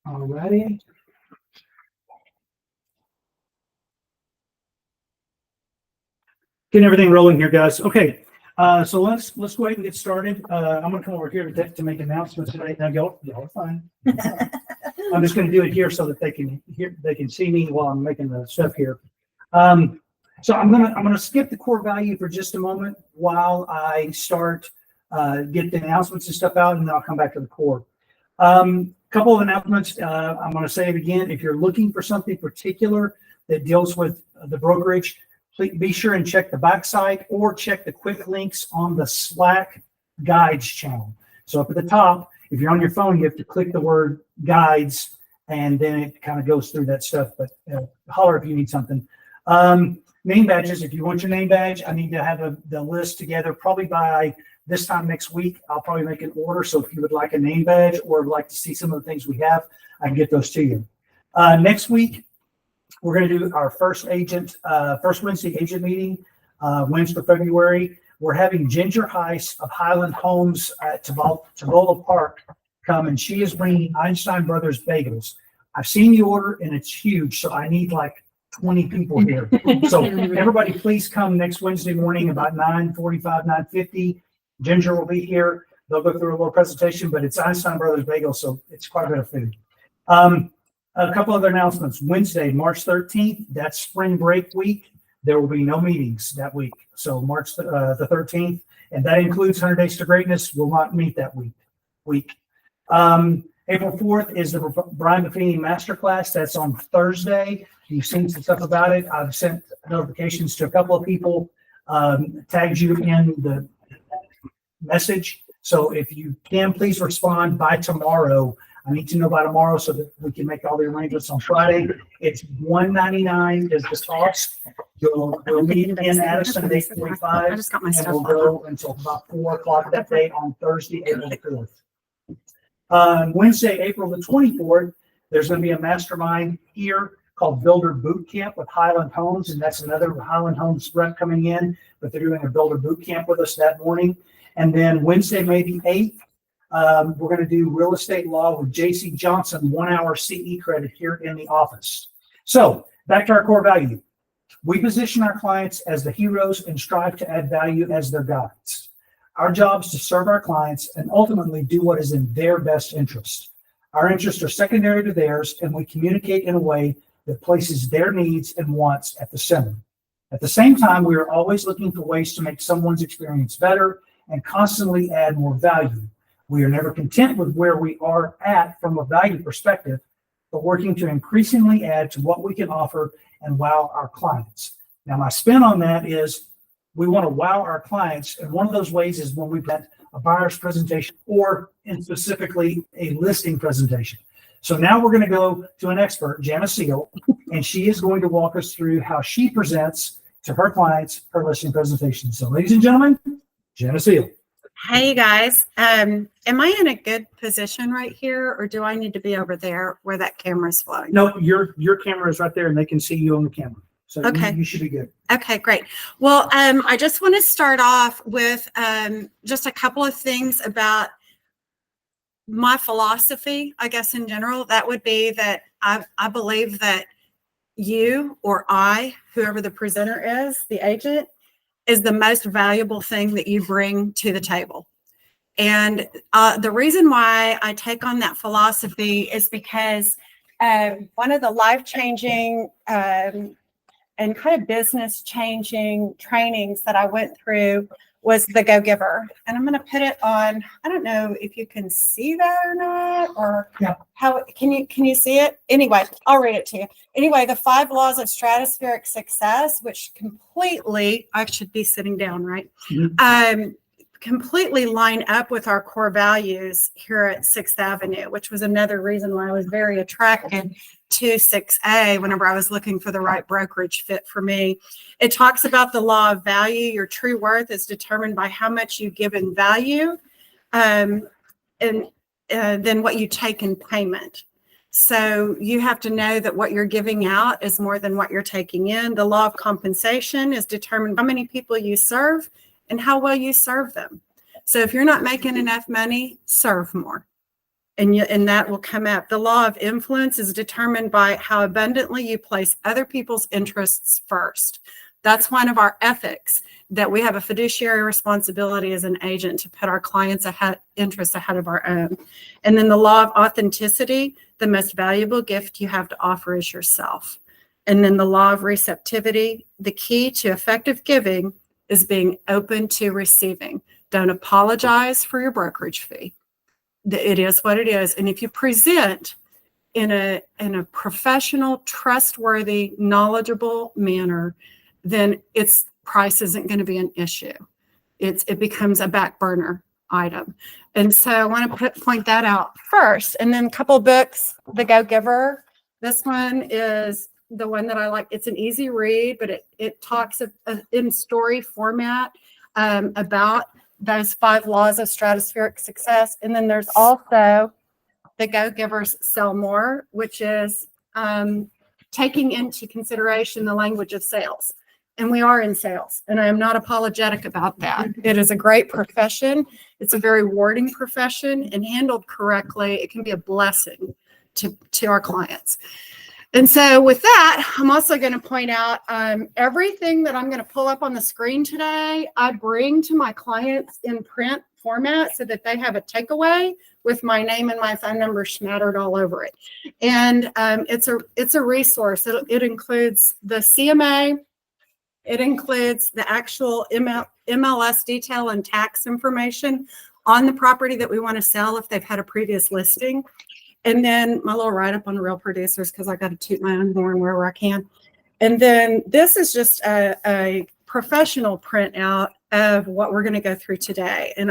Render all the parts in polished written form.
All righty. Getting everything rolling here, guys. Okay, so let's go ahead and get started. I'm going to come over here to make announcements today. Now, y'all are fine. I'm just going to do it here so that they can see me while I'm making the stuff here. So I'm gonna skip the core value for just a moment while I start get the announcements and stuff out, and then I'll come back to the core. Couple of announcements. I'm going to say it again. If you're looking for something particular that deals with the brokerage, please be sure and check the backside or check the quick links on the Slack guides channel. So up at the top, if you're on your phone, you have to click the word guides, and then it kind of goes through that stuff. But holler if you need something. Name badges. If you want your name badge, I need to have the list together probably by this time next week. I'll probably make an order. So if you would like a name badge or would like to see some of the things we have, I can get those to you. Next week, we're going to do our first Wednesday agent meeting, Wednesday, February. We're having Ginger Heiss of Highland Homes at Tavola Park come, and she is bringing Einstein Brothers bagels. I've seen the order, and it's huge, so I need like 20 people here. So everybody, please come next Wednesday morning about 9:45, 9:50. Ginger will be here. They'll go through a little presentation, but it's Einstein Brothers bagels, so it's quite a bit of food. A couple other announcements. Wednesday, March 13th, that's spring break week. There will be no meetings that week. So March the 13th, and that includes 100 Days to Greatness, will not meet that week. April 4th is the Brian Buffini Masterclass. That's on Thursday. You've seen some stuff about it. I've sent notifications to a couple of people, tagged you in the message. So if you can, please respond by tomorrow. I need to know by tomorrow so that we can make all the arrangements on Friday. It's $199 is the cost. We'll meet in Addison at 8:45, and we'll go until about 4 o'clock that day on Thursday, April 4th. Wednesday, April the 24th, there's going to be a mastermind here called Builder Boot Camp with Highland Homes, and that's another Highland Homes rep coming in, but they're doing a Builder Boot Camp with us that morning. And then Wednesday, May the 8th, we're going to do real estate law with JC Johnson, 1 hour CE credit here in the office. So back to our core value. We position our clients as the heroes and strive to add value as their guides. Our job is to serve our clients and ultimately do what is in their best interest. Our interests are secondary to theirs, and we communicate in a way that places their needs and wants at the center. At the same time, we are always looking for ways to make someone's experience better and constantly add more value. We are never content with where we are at from a value perspective, but working to increasingly add to what we can offer and wow our clients. Now, my spin on that is we want to wow our clients, and one of those ways is when we've got a buyer's presentation or specifically a listing presentation. So now we're going to go to an expert, Janna Seal, and she is going to walk us through how she presents to her clients her listing presentation. So ladies and gentlemen, Janna Seal. Hey guys, am I in a good position right here, or do I need to be over there where that camera's flowing? No, your camera is right there, and they can see you on the camera. So okay, you should be good. Okay, great. Well, I just want to start off with just a couple of things about my philosophy, I guess in general. That would be that I believe that you or I, whoever the presenter is, the agent, is the most valuable thing that you bring to the table. And the reason why I take on that philosophy is because one of the life-changing and kind of business-changing trainings that I went through was the Go-Giver. And I'm going to put it on, I don't know if you can see that or not, or yeah. How can you see it? Anyway, I'll read it to you. Anyway, the 5 laws of stratospheric success, which completely, I should be sitting down, right? Mm-hmm. Completely line up with our core values here at 6th Avenue, which was another reason why I was very attracted to 6A whenever I was looking for the right brokerage fit for me. It talks about the law of value. Your true worth is determined by how much you give in value and then what you take in payment. So you have to know that what you're giving out is more than what you're taking in. The law of compensation is determined by how many people you serve and how well you serve them. So if you're not making enough money, serve more. and that will come up. The law of influence is determined by how abundantly you place other people's interests first. That's one of our ethics, that we have a fiduciary responsibility as an agent to put our clients' interests ahead of our own. And then the law of authenticity, the most valuable gift you have to offer is yourself. And then the law of receptivity, the key to effective giving is being open to receiving. Don't apologize for your brokerage fee. It is what it is. And if you present in a professional, trustworthy, knowledgeable manner, then its price isn't going to be an issue. It becomes a back burner item. And so I want to point that out first. And then a couple books, The Go-Giver. This one is the one that I like. It's an easy read, but it talks in story format about those 5 laws of stratospheric success. And then there's also The Go-Givers Sell More, which is taking into consideration the language of sales. And we are in sales, and I am not apologetic about that. It is a great profession. It's a very rewarding profession, and handled correctly, it can be a blessing to our clients. And so with that, I'm also going to point out everything that I'm going to pull up on the screen today, I bring to my clients in print format so that they have a takeaway with my name and my phone number smattered all over it. And it's a resource. It includes the CMA. It includes the actual MLS detail and tax information on the property that we want to sell if they've had a previous listing. And then my little write-up on real producers, because I got to toot my own horn wherever I can. And then this is just a professional printout of what we're going to go through today. And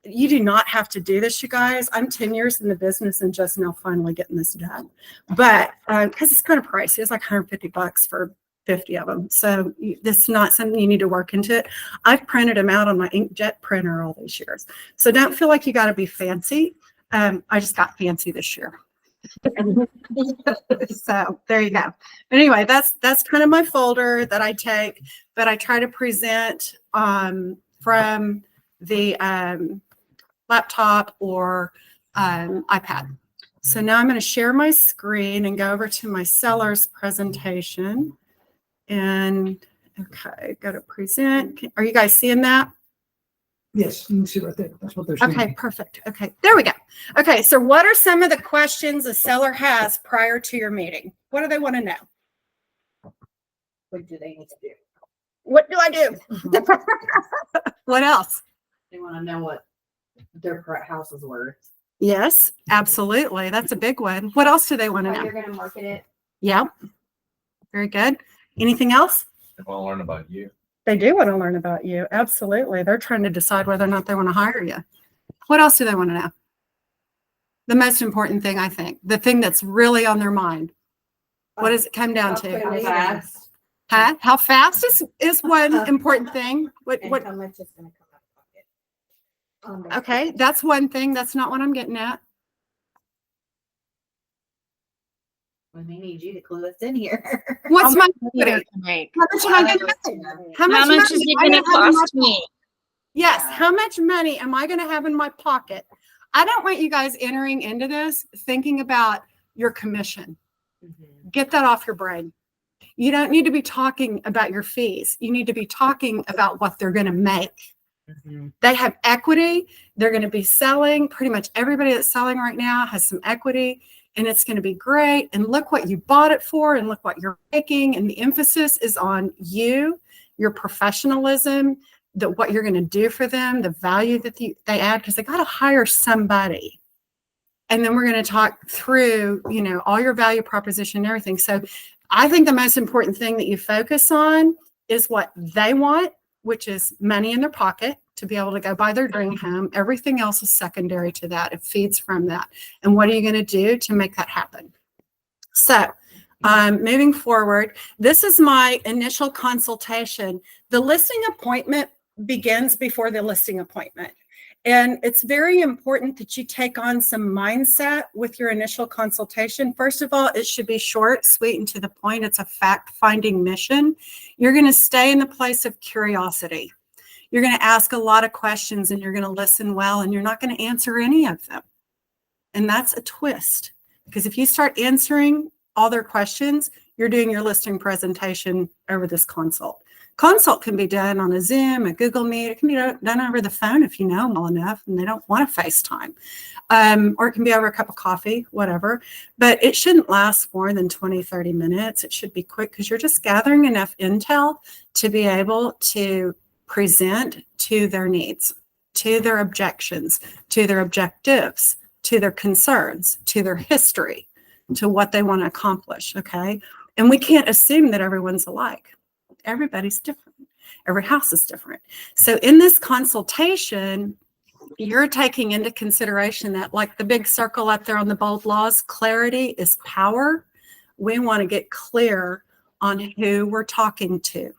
you do not have to do this, you guys. I'm 10 years in the business and just now finally getting this done. But because it's kind of pricey, it's like $150 for 50 of them. So this is not something you need to work into it. I've printed them out on my inkjet printer all these years. So don't feel like you got to be fancy. I just got fancy this year. So there you go. Anyway, that's kind of my folder that I take, but I try to present from the laptop or iPad. So now I'm going to share my screen and go over to my seller's presentation. And okay, go to present. Are you guys seeing that? Yes, you can see right there. That's what they're saying. Okay, perfect. Okay, there we go. Okay, so what are some of the questions a seller has prior to your meeting? What do they want to know? What do they need to do? What do I do? What else? They want to know what their house is worth. Yes, absolutely. That's a big one. What else do they want to How know? you're going to market it. Yeah, very good. Anything else? They want to learn about you. They do want to learn about you. Absolutely. They're trying to decide whether or not they want to hire you. What else do they want to know? The most important thing, I think, the thing that's really on their mind. What does it come down to? How fast? Huh? How fast is one important thing. What? And how much is going to come out of pocket? Okay, that's one thing. That's not what I'm getting at. Well, they need you to clue us in here. What's my Computer equity? tonight. How much am I going to make? How much money is it am I going to gonna have in my cost me? Yes. How much money am I going to have in my pocket? I don't want you guys entering into this thinking about your commission. Get that off your brain. You don't need to be talking about your fees. You need to be talking about what they're going to make. They have equity. They're going to be selling. Pretty much everybody that's selling right now has some equity, and it's going to be great. And look what you bought it for, and look what you're making. And the emphasis is on you, your professionalism, that what you're going to do for them, the value that they add, because they got to hire somebody. And then we're going to talk through, all your value proposition and everything. So I think the most important thing that you focus on is what they want, which is money in their pocket to be able to go buy their dream home. Everything else is secondary to that. It feeds from that. And what are you going to do to make that happen? So moving forward, this is my initial consultation. The listing appointment begins before the listing appointment. And it's very important that you take on some mindset with your initial consultation. First of all, it should be short, sweet, and to the point. It's a fact-finding mission. You're going to stay in the place of curiosity. You're going to ask a lot of questions, and you're going to listen well, and you're not going to answer any of them. And that's a twist, because if you start answering all their questions, you're doing your listing presentation over this consult. Consult can be done on a Zoom, a Google Meet. It can be done over the phone if you know them well enough and they don't want to FaceTime. Or it can be over a cup of coffee, whatever. But it shouldn't last more than 20, 30 minutes. It should be quick because you're just gathering enough intel to be able to present to their needs, to their objections, to their objectives, to their concerns, to their history, to what they want to accomplish, okay? And we can't assume that everyone's alike. Everybody's different. Every house is different. So in this consultation, you're taking into consideration that, like the big circle up there on the bold laws, clarity is power. We want to get clear on who we're talking to,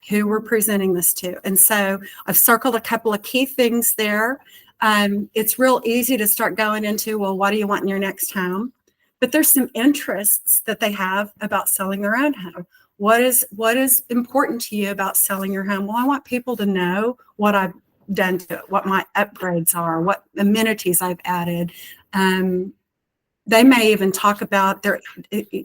who we're presenting this to. And so I've circled a couple of key things there. It's real easy to start going into, well, what do you want in your next home? But there's some interests that they have about selling their own home. What is important to you about selling your home? Well, I want people to know what I've done to it, what my upgrades are, what amenities I've added. They may even talk about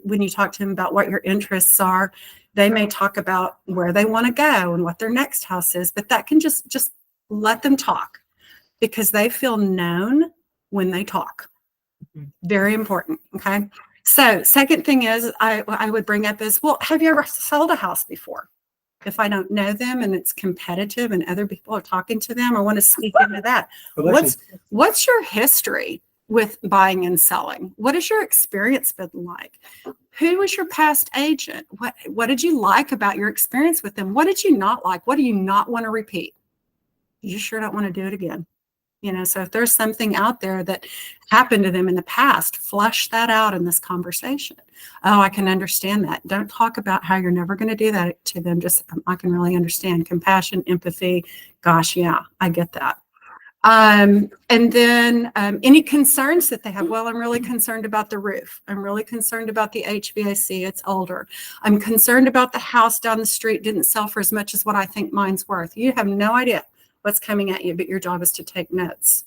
when you talk to them about what your interests are, they may talk about where they want to go and what their next house is, but that can just let them talk, because they feel known when they talk. Very important. Okay. So second thing is I would bring up is, well, have you ever sold a house before? If I don't know them and it's competitive and other people are talking to them, I want to speak into that. What's your history with buying and selling? What has your experience been like? Who was your past agent? What did you like about your experience with them? What did you not like? What do you not want to repeat? You sure don't want to do it again. So if there's something out there that happened to them in the past, flush that out in this conversation. Oh, I can understand that. Don't talk about how you're never going to do that to them. Just, I can really understand compassion, empathy. Gosh, yeah, I get that. And then any concerns that they have. Well, I'm really concerned about the roof. I'm really concerned about the HVAC. It's older. I'm concerned about the house down the street didn't sell for as much as what I think mine's worth. You have no idea what's coming at you, but your job is to take notes.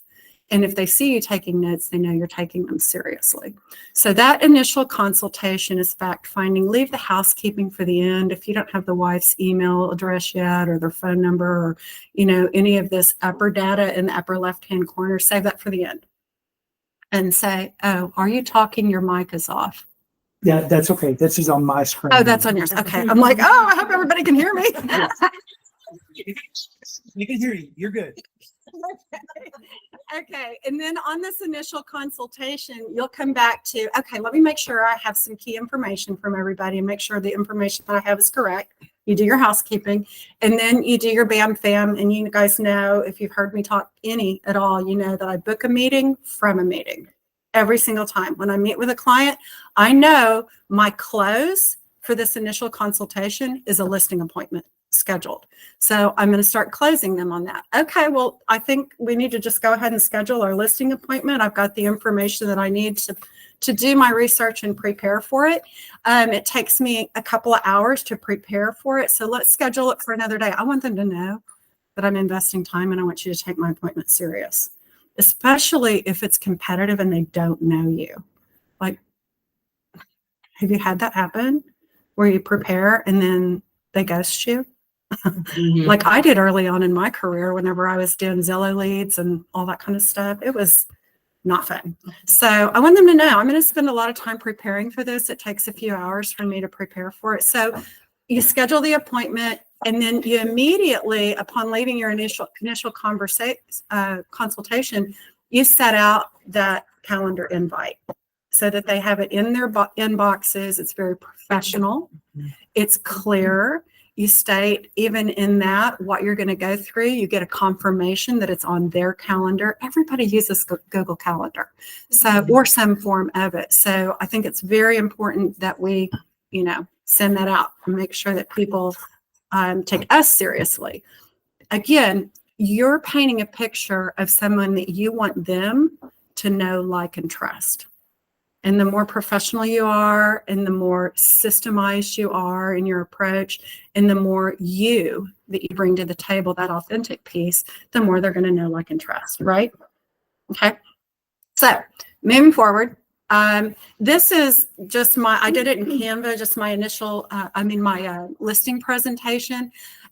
And if they see you taking notes, they know you're taking them seriously. So that initial consultation is fact finding. Leave the housekeeping for the end. If you don't have the wife's email address yet, or their phone number, or any of this upper data in the upper left-hand corner, save that for the end. And say, oh, are you talking? Your mic is off. Yeah, that's okay. This is on my screen. Oh, that's on yours. Okay. I'm like, oh, I hope everybody can hear me. We can hear you. You're good. Okay. And then on this initial consultation, you'll come back to, okay, let me make sure I have some key information from everybody and make sure the information that I have is correct. You do your housekeeping, and then you do your BAM FAM. And you guys know, if you've heard me talk any at all, you know that I book a meeting from a meeting every single time. When I meet with a client, I know my close for this initial consultation is a listing appointment scheduled. So I'm going to start closing them on that. Okay, well, I think we need to just go ahead and schedule our listing appointment. I've got the information that I need to do my research and prepare for it. It takes me a couple of hours to prepare for it. So let's schedule it for another day. I want them to know that I'm investing time, and I want you to take my appointment serious, especially if it's competitive and they don't know you. Like, have you had that happen where you prepare and then they ghost you? Like I did early on in my career, whenever I was doing Zillow leads and all that kind of stuff. It was not fun. So I want them to know I'm going to spend a lot of time preparing for this. It takes a few hours for me to prepare for it. So you schedule the appointment, and then you immediately, upon leaving your initial consultation, you set out that calendar invite so that they have it in their inboxes. It's very professional. It's clear. You state even in that what you're going to go through. You get a confirmation that it's on their calendar. Everybody uses Google Calendar, so, or some form of it. So I think it's very important that we, send that out and make sure that people take us seriously. Again, you're painting a picture of someone that you want them to know, like, and trust. And the more professional you are, and the more systemized you are in your approach, and the more that you bring to the table, that authentic piece, the more they're going to know, like, and trust, right? Okay. So moving forward. This is just I did it in Canva, just my initial, my listing presentation.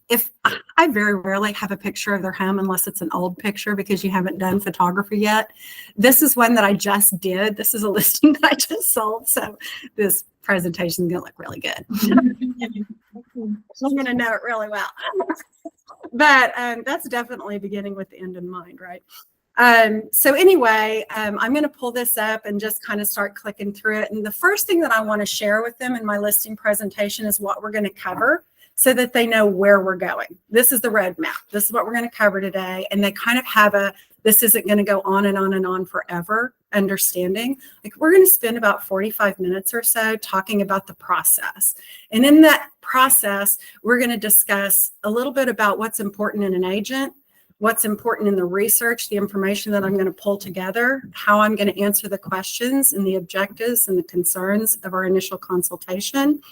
If I very rarely have a picture of their home unless it's an old picture because you haven't done photography yet. This is one that I just did. This is a listing that I just sold. So this presentation is going to look really good. I'm going to know it really well. But that's definitely beginning with the end in mind, right? So anyway, I'm going to pull this up and just kind of start clicking through it. And the first thing that I want to share with them in my listing presentation is what we're going to cover so that they know where we're going. This is the roadmap. This is what we're going to cover today. And they kind of have this isn't going to go on and on and on forever understanding. Like we're going to spend about 45 minutes or so talking about the process. And in that process, we're going to discuss a little bit about what's important in an agent, what's important in the research, the information that I'm going to pull together, how I'm going to answer the questions and the objectives and the concerns of our initial consultation,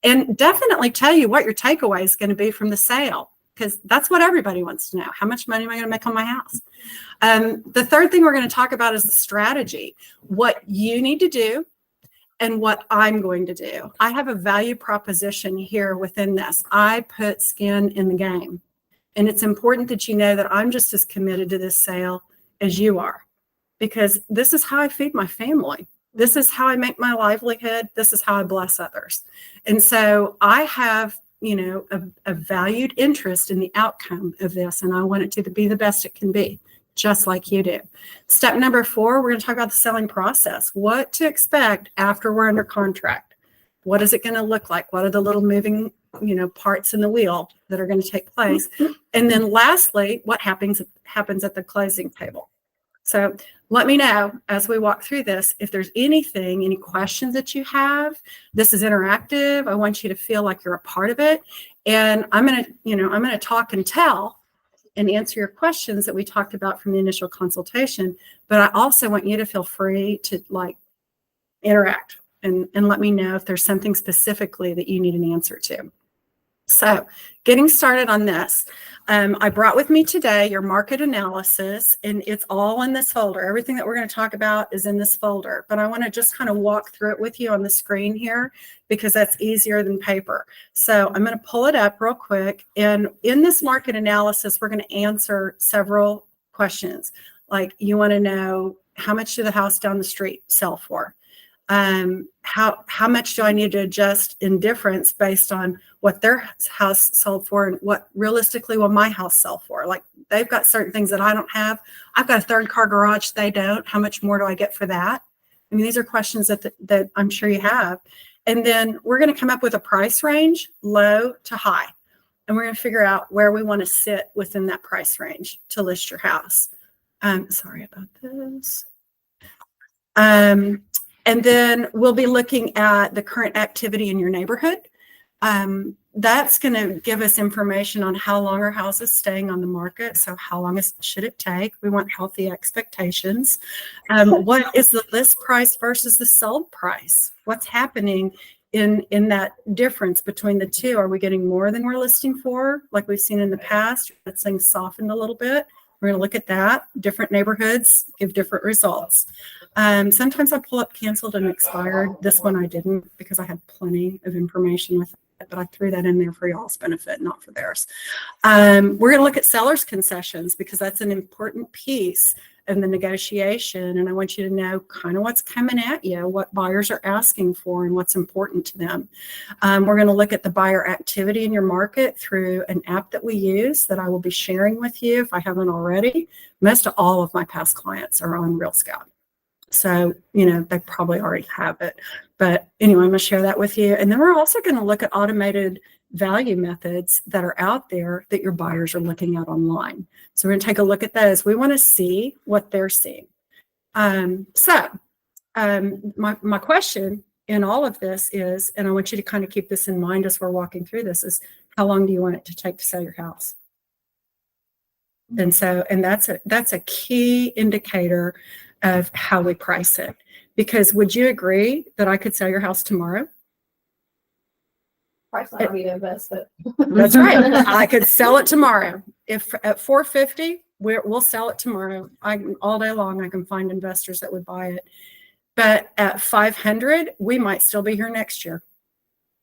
and definitely tell you what your takeaway is going to be from the sale, because that's what everybody wants to know. How much money am I going to make on my house? The third thing we're going to talk about is the strategy, what you need to do and what I'm going to do. I have a value proposition here within this. I put skin in the game. And it's important that you know that I'm just as committed to this sale as you are, because this is how I feed my family. This is how I make my livelihood. This is how I bless others. And so I have, a valued interest in the outcome of this, and I want it to be the best it can be, just like you do. Step number 4, we're going to talk about the selling process, what to expect after we're under contract. What is it going to look like? What are the little moving parts in the wheel that are going to take place? And then lastly, what happens at the closing table. So let me know as we walk through this, if there's any questions that you have. This is interactive. I want you to feel like you're a part of it. And I'm going to talk and tell and answer your questions that we talked about from the initial consultation. But I also want you to feel free to interact and let me know if there's something specifically that you need an answer to. So getting started on this, I brought with me today your market analysis, and it's all in this folder. Everything that we're going to talk about is in this folder, but I want to just kind of walk through it with you on the screen here because that's easier than paper. So I'm going to pull it up real quick. And in this market analysis, we're going to answer several questions. Like you want to know, how much did the house down the street sell for? How much do I need to adjust in difference based on what their house sold for and what realistically will my house sell for? Like they've got certain things that I don't have. I've got a 3rd-car garage. They don't. How much more do I get for that? I mean, these are questions that I'm sure you have. And then we're going to come up with a price range, low to high. And we're going to figure out where we want to sit within that price range to list your house. Sorry about this. And then we'll be looking at the current activity in your neighborhood. That's going to give us information on how long our house is staying on the market. So how long should it take? We want healthy expectations. What is the list price versus the sold price? What's happening in that difference between the two? Are we getting more than we're listing for, like we've seen in the past? That things softened a little bit. We're going to look at that. Different neighborhoods give different results. Sometimes I pull up canceled and expired. This one I didn't because I had plenty of information with it, but I threw that in there for y'all's benefit, not for theirs. We're going to look at seller's concessions because that's an important piece of the negotiation. And I want you to know kind of what's coming at you, what buyers are asking for and what's important to them. We're going to look at the buyer activity in your market through an app that we use that I will be sharing with you if I haven't already. Most of all of my past clients are on Real Scout. So, they probably already have it. But anyway, I'm going to share that with you. And then we're also going to look at automated value methods that are out there that your buyers are looking at online. So we're going to take a look at those. We want to see what they're seeing. My question in all of this is, and I want you to kind of keep this in mind as we're walking through this, is how long do you want it to take to sell your house? And that's a key indicator of how we price it. Because would you agree that I could sell your house tomorrow? Price not be the best, but That's right. I could sell it tomorrow. If at $450, we'll sell it tomorrow. All day long, I can find investors that would buy it. But at 500, we might still be here next year.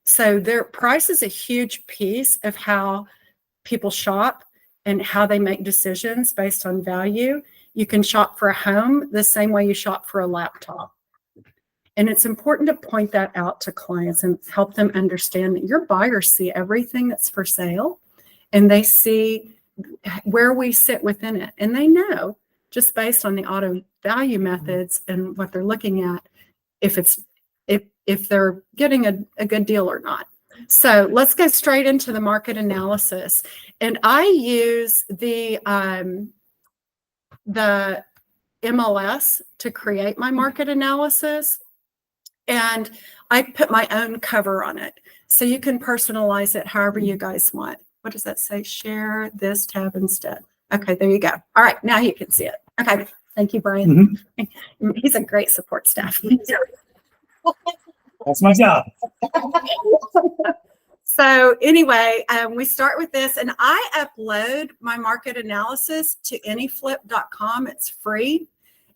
So their price is a huge piece of how people shop and how they make decisions based on value. You can shop for a home the same way you shop for a laptop. And it's important to point that out to clients and help them understand that your buyers see everything that's for sale and they see where we sit within it. And they know just based on the auto value methods and what they're looking at, if they're getting a good deal or not. So let's go straight into the market analysis. And I use the MLS to create my market analysis. And I put my own cover on it. So you can personalize it however you guys want. What does that say? Share this tab instead. Okay, there you go. All right, now you can see it. Okay, thank you, Brian. Mm-hmm. He's a great support staff. That's my job. So anyway, we start with this, and I upload my market analysis to anyflip.com. It's free.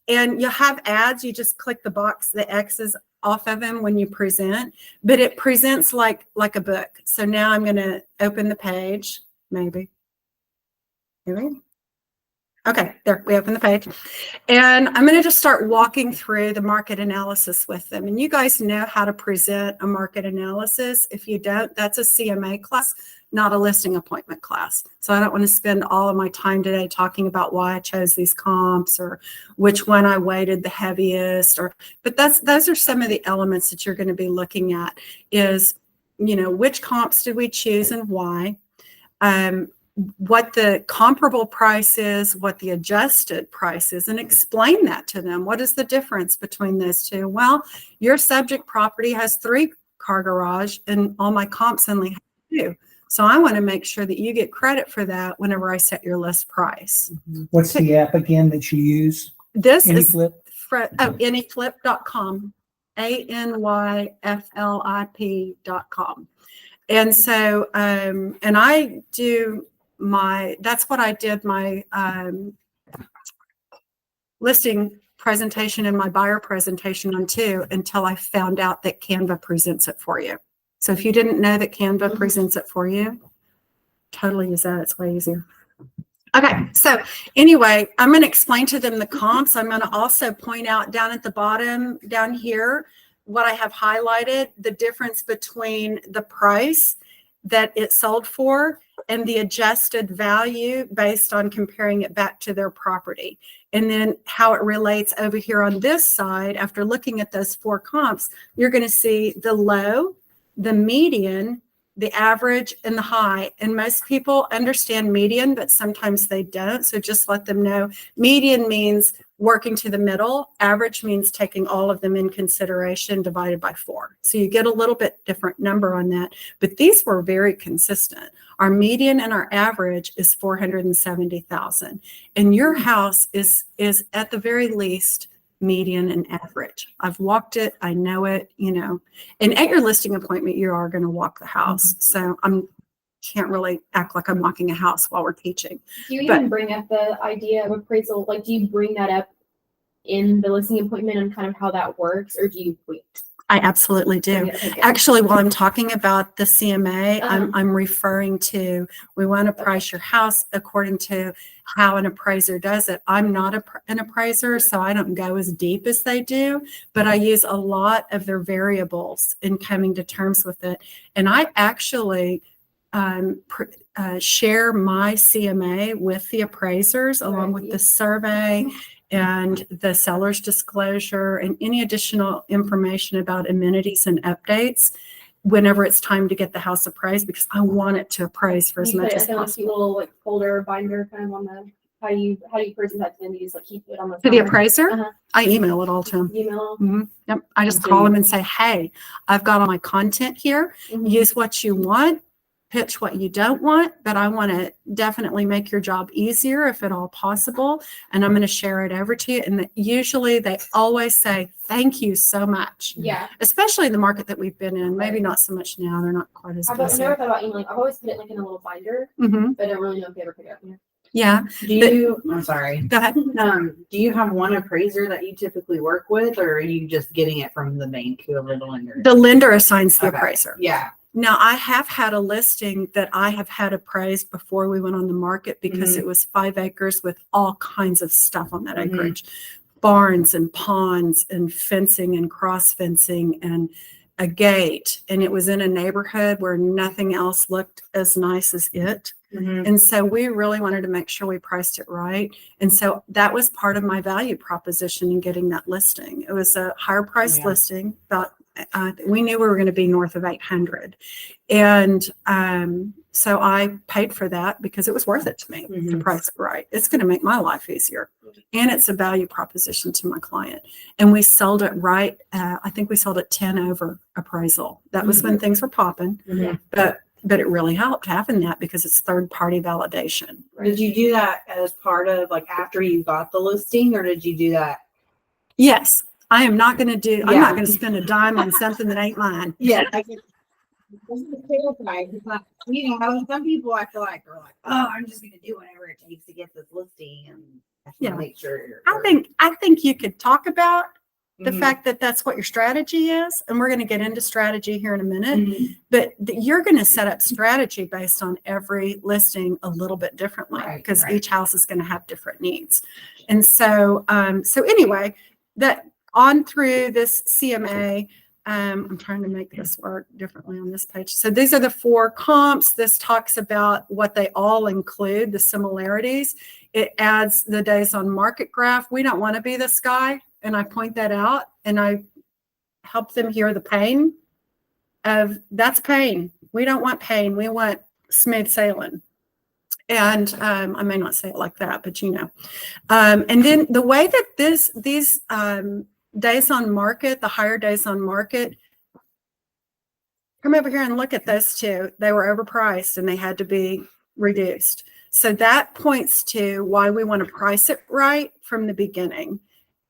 And you'll have ads. You just click the box, the X's off of them when you present, but it presents like a book. So now I'm going to open the page, maybe. Here we Okay, there, we open the page. And I'm going to just start walking through the market analysis with them. And you guys know how to present a market analysis. If you don't, that's a CMA class, not a listing appointment class. So I don't want to spend all of my time today talking about why I chose these comps or which one I weighted the heaviest, but those are some of the elements that you're going to be looking at is, which comps did we choose and why? What the comparable price is, what the adjusted price is, and explain that to them. What is the difference between those two? Well, your subject property has 3-car garage and all my comps only have 2. So I want to make sure that you get credit for that whenever I set your list price. What's the app again that you use? This Anyflip? is anyflip.com, anyflip.com. And so, and I do that's what I did my listing presentation and my buyer presentation on too, until I found out that Canva presents it for you. So if you didn't know that Canva presents it for you, totally use that. It's way easier. Okay, so anyway, I'm going to explain to them the comps. I'm going to also point out down at the bottom, down here, what I have highlighted, the difference between the price that it sold for and the adjusted value based on comparing it back to their property. And then how it relates over here on this side, after looking at those 4 comps, you're going to see the low, the median, the average, and the high. And most people understand median, but sometimes they don't. So just let them know. Median means working to the middle. Average means taking all of them in consideration divided by 4. So you get a little bit different number on that. But these were very consistent. Our median and our average is 470,000. And your house is at the very least median and average. I've walked it. I know it, and at your listing appointment, you are going to walk the house. So can't really act like I'm walking a house while we're teaching. Do you even bring up the idea of appraisal? Like, do you bring that up in the listing appointment and kind of how that works, or do you wait? I absolutely do. Okay. Actually, while I'm talking about the CMA, I'm referring to, we want to price your house according to how an appraiser does it. I'm not an appraiser, so I don't go as deep as they do, but I use a lot of their variables in coming to terms with it. And I actually share my CMA with the appraisers along with the survey and the seller's disclosure and any additional information about amenities and updates whenever it's time to get the house appraised, because I want it to appraise for as much as possible. Little like folder binder kind of on the how you present that to them. You just like keep it on the To the appraiser, I email it all to them. email. Mm-hmm. Yep. I just call them and say, hey, I've got all my content here. Use what you want. Pitch what you don't want, but I want to definitely make your job easier if at all possible. And I'm going to share it over to you. And usually they always say, thank you so much. Yeah. Especially in the market that we've been in. Maybe not so much now. They're not quite as I've busy. never thought about emailing. I've always put it like in a little binder, Mm-hmm. but I don't really know if they ever pick it up. Yeah, Do you, I'm sorry. go ahead. Do you have one appraiser that you typically work with, or are you just getting it from the bank, whoever the lender is? The lender assigns the Okay. appraiser. Yeah. Now, I have had a listing that I have had appraised before we went on the market because it was 5 acres with all kinds of stuff on that acreage. Barns and ponds and fencing and cross fencing and a gate. And it was in a neighborhood where nothing else looked as nice as it. And so we really wanted to make sure we priced it right. And so that was part of my value proposition in getting that listing. It was a higher priced listing, about we knew we were going to be north of 800. And so I paid for that because it was worth it to me to price it right. It's going to make my life easier. And it's a value proposition to my client. And we sold it right. I think we sold it 10 over appraisal. That was when things were popping. But it really helped having that because it's third party validation. Did you do that as part of like after you got the listing, or did you do that? Yes, I am not going to do, I'm Yeah. not going to spend a dime on something that ain't mine. Yeah. I can, you know, some people I feel like are like, oh, I'm just going to do whatever it takes to get this listing, and I just want to make sure. I think you could talk about the Mhm. fact that that's what your strategy is. And we're going to get into strategy here in a minute, but you're going to set up strategy based on every listing a little bit differently because each house is going to have different needs. And so, so anyway, that on through this CMA, I'm trying to make this work differently on this page. So these are the 4 comps. This talks about what they all include, the similarities. It adds the days on market graph. We don't want to be this guy. And I point that out and I help them hear the pain of that's pain. We don't want pain. We want smooth sailing. And I may not say it like that, but you know. And then the way that these days on market, the higher days on market, come over here and look at those two. They were overpriced and they had to be reduced. So that points to why we want to price it right from the beginning.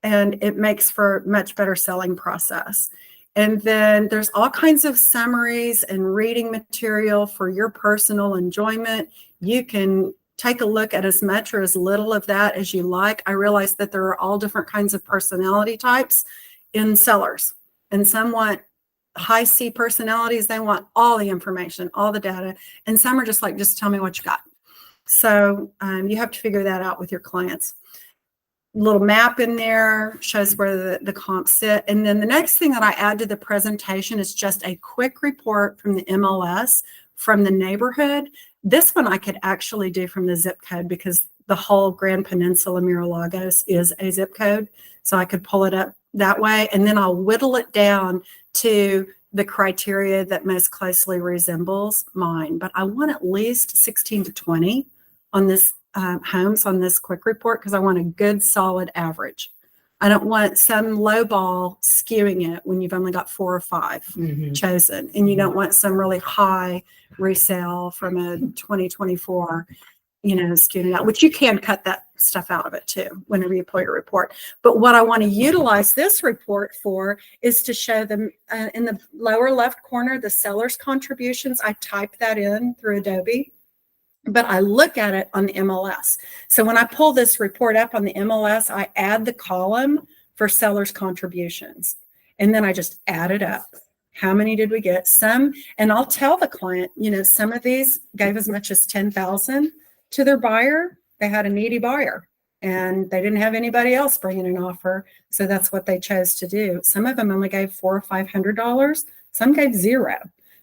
And it makes for a much better selling process. And then there's all kinds of summaries and reading material for your personal enjoyment. You can take a look at as much or as little of that as you like. I realize that there are all different kinds of personality types in sellers. And some want high C personalities. They want all the information, all the data. And some are just like, just tell me what you got. So you have to figure that out with your clients. Little map in there shows where the comps sit. And then the next thing that I add to the presentation is just a quick report from the MLS from the neighborhood. This one I could actually do from the zip code because the whole Grand Peninsula Mira-Lagos is a zip code. So I could pull it up that way. And then I'll whittle it down to the criteria that most closely resembles mine. But I want at least 16 to 20 on this homes on this quick report because I want a good solid average. I don't want some low ball skewing it when you've only got 4 or 5 chosen, and you don't want some really high resale from a 2024, you know, skewing it out, which you can cut that stuff out of it too whenever you pull your report. But what I want to utilize this report for is to show them in the lower left corner, the seller's contributions. I type that in through Adobe. But I look at it on the MLS. So when I pull this report up on the MLS, I add the column for seller's contributions. And then I just add it up. How many did we get? Some, and I'll tell the client, you know, some of these gave as much as 10,000 to their buyer. They had a needy buyer and they didn't have anybody else bringing an offer. So that's what they chose to do. Some of them only gave $400 or $500. Some gave 0.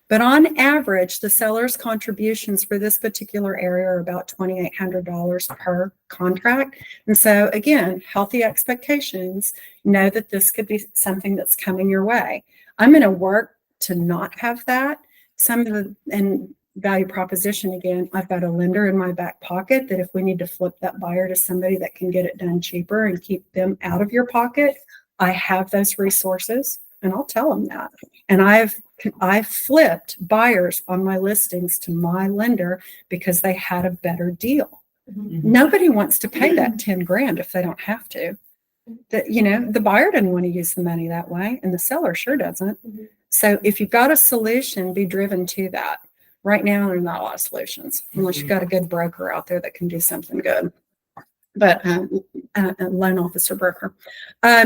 But on average, the seller's contributions for this particular area are about $2,800 per contract. And so again, healthy expectations, know that this could be something that's coming your way. I'm going to work to not have that. Some of the, and value proposition, again, I've got a lender in my back pocket that if we need to flip that buyer to somebody that can get it done cheaper and keep them out of your pocket, I have those resources. And I'll tell them that. And I've flipped buyers on my listings to my lender because they had a better deal. Nobody wants to pay that 10 grand if they don't have to. That, you know, the buyer doesn't want to use the money that way, and the seller sure doesn't. So if you've got a solution, be driven to that. Right now, there's not a lot of solutions unless you've got a good broker out there that can do something good. But a loan officer broker.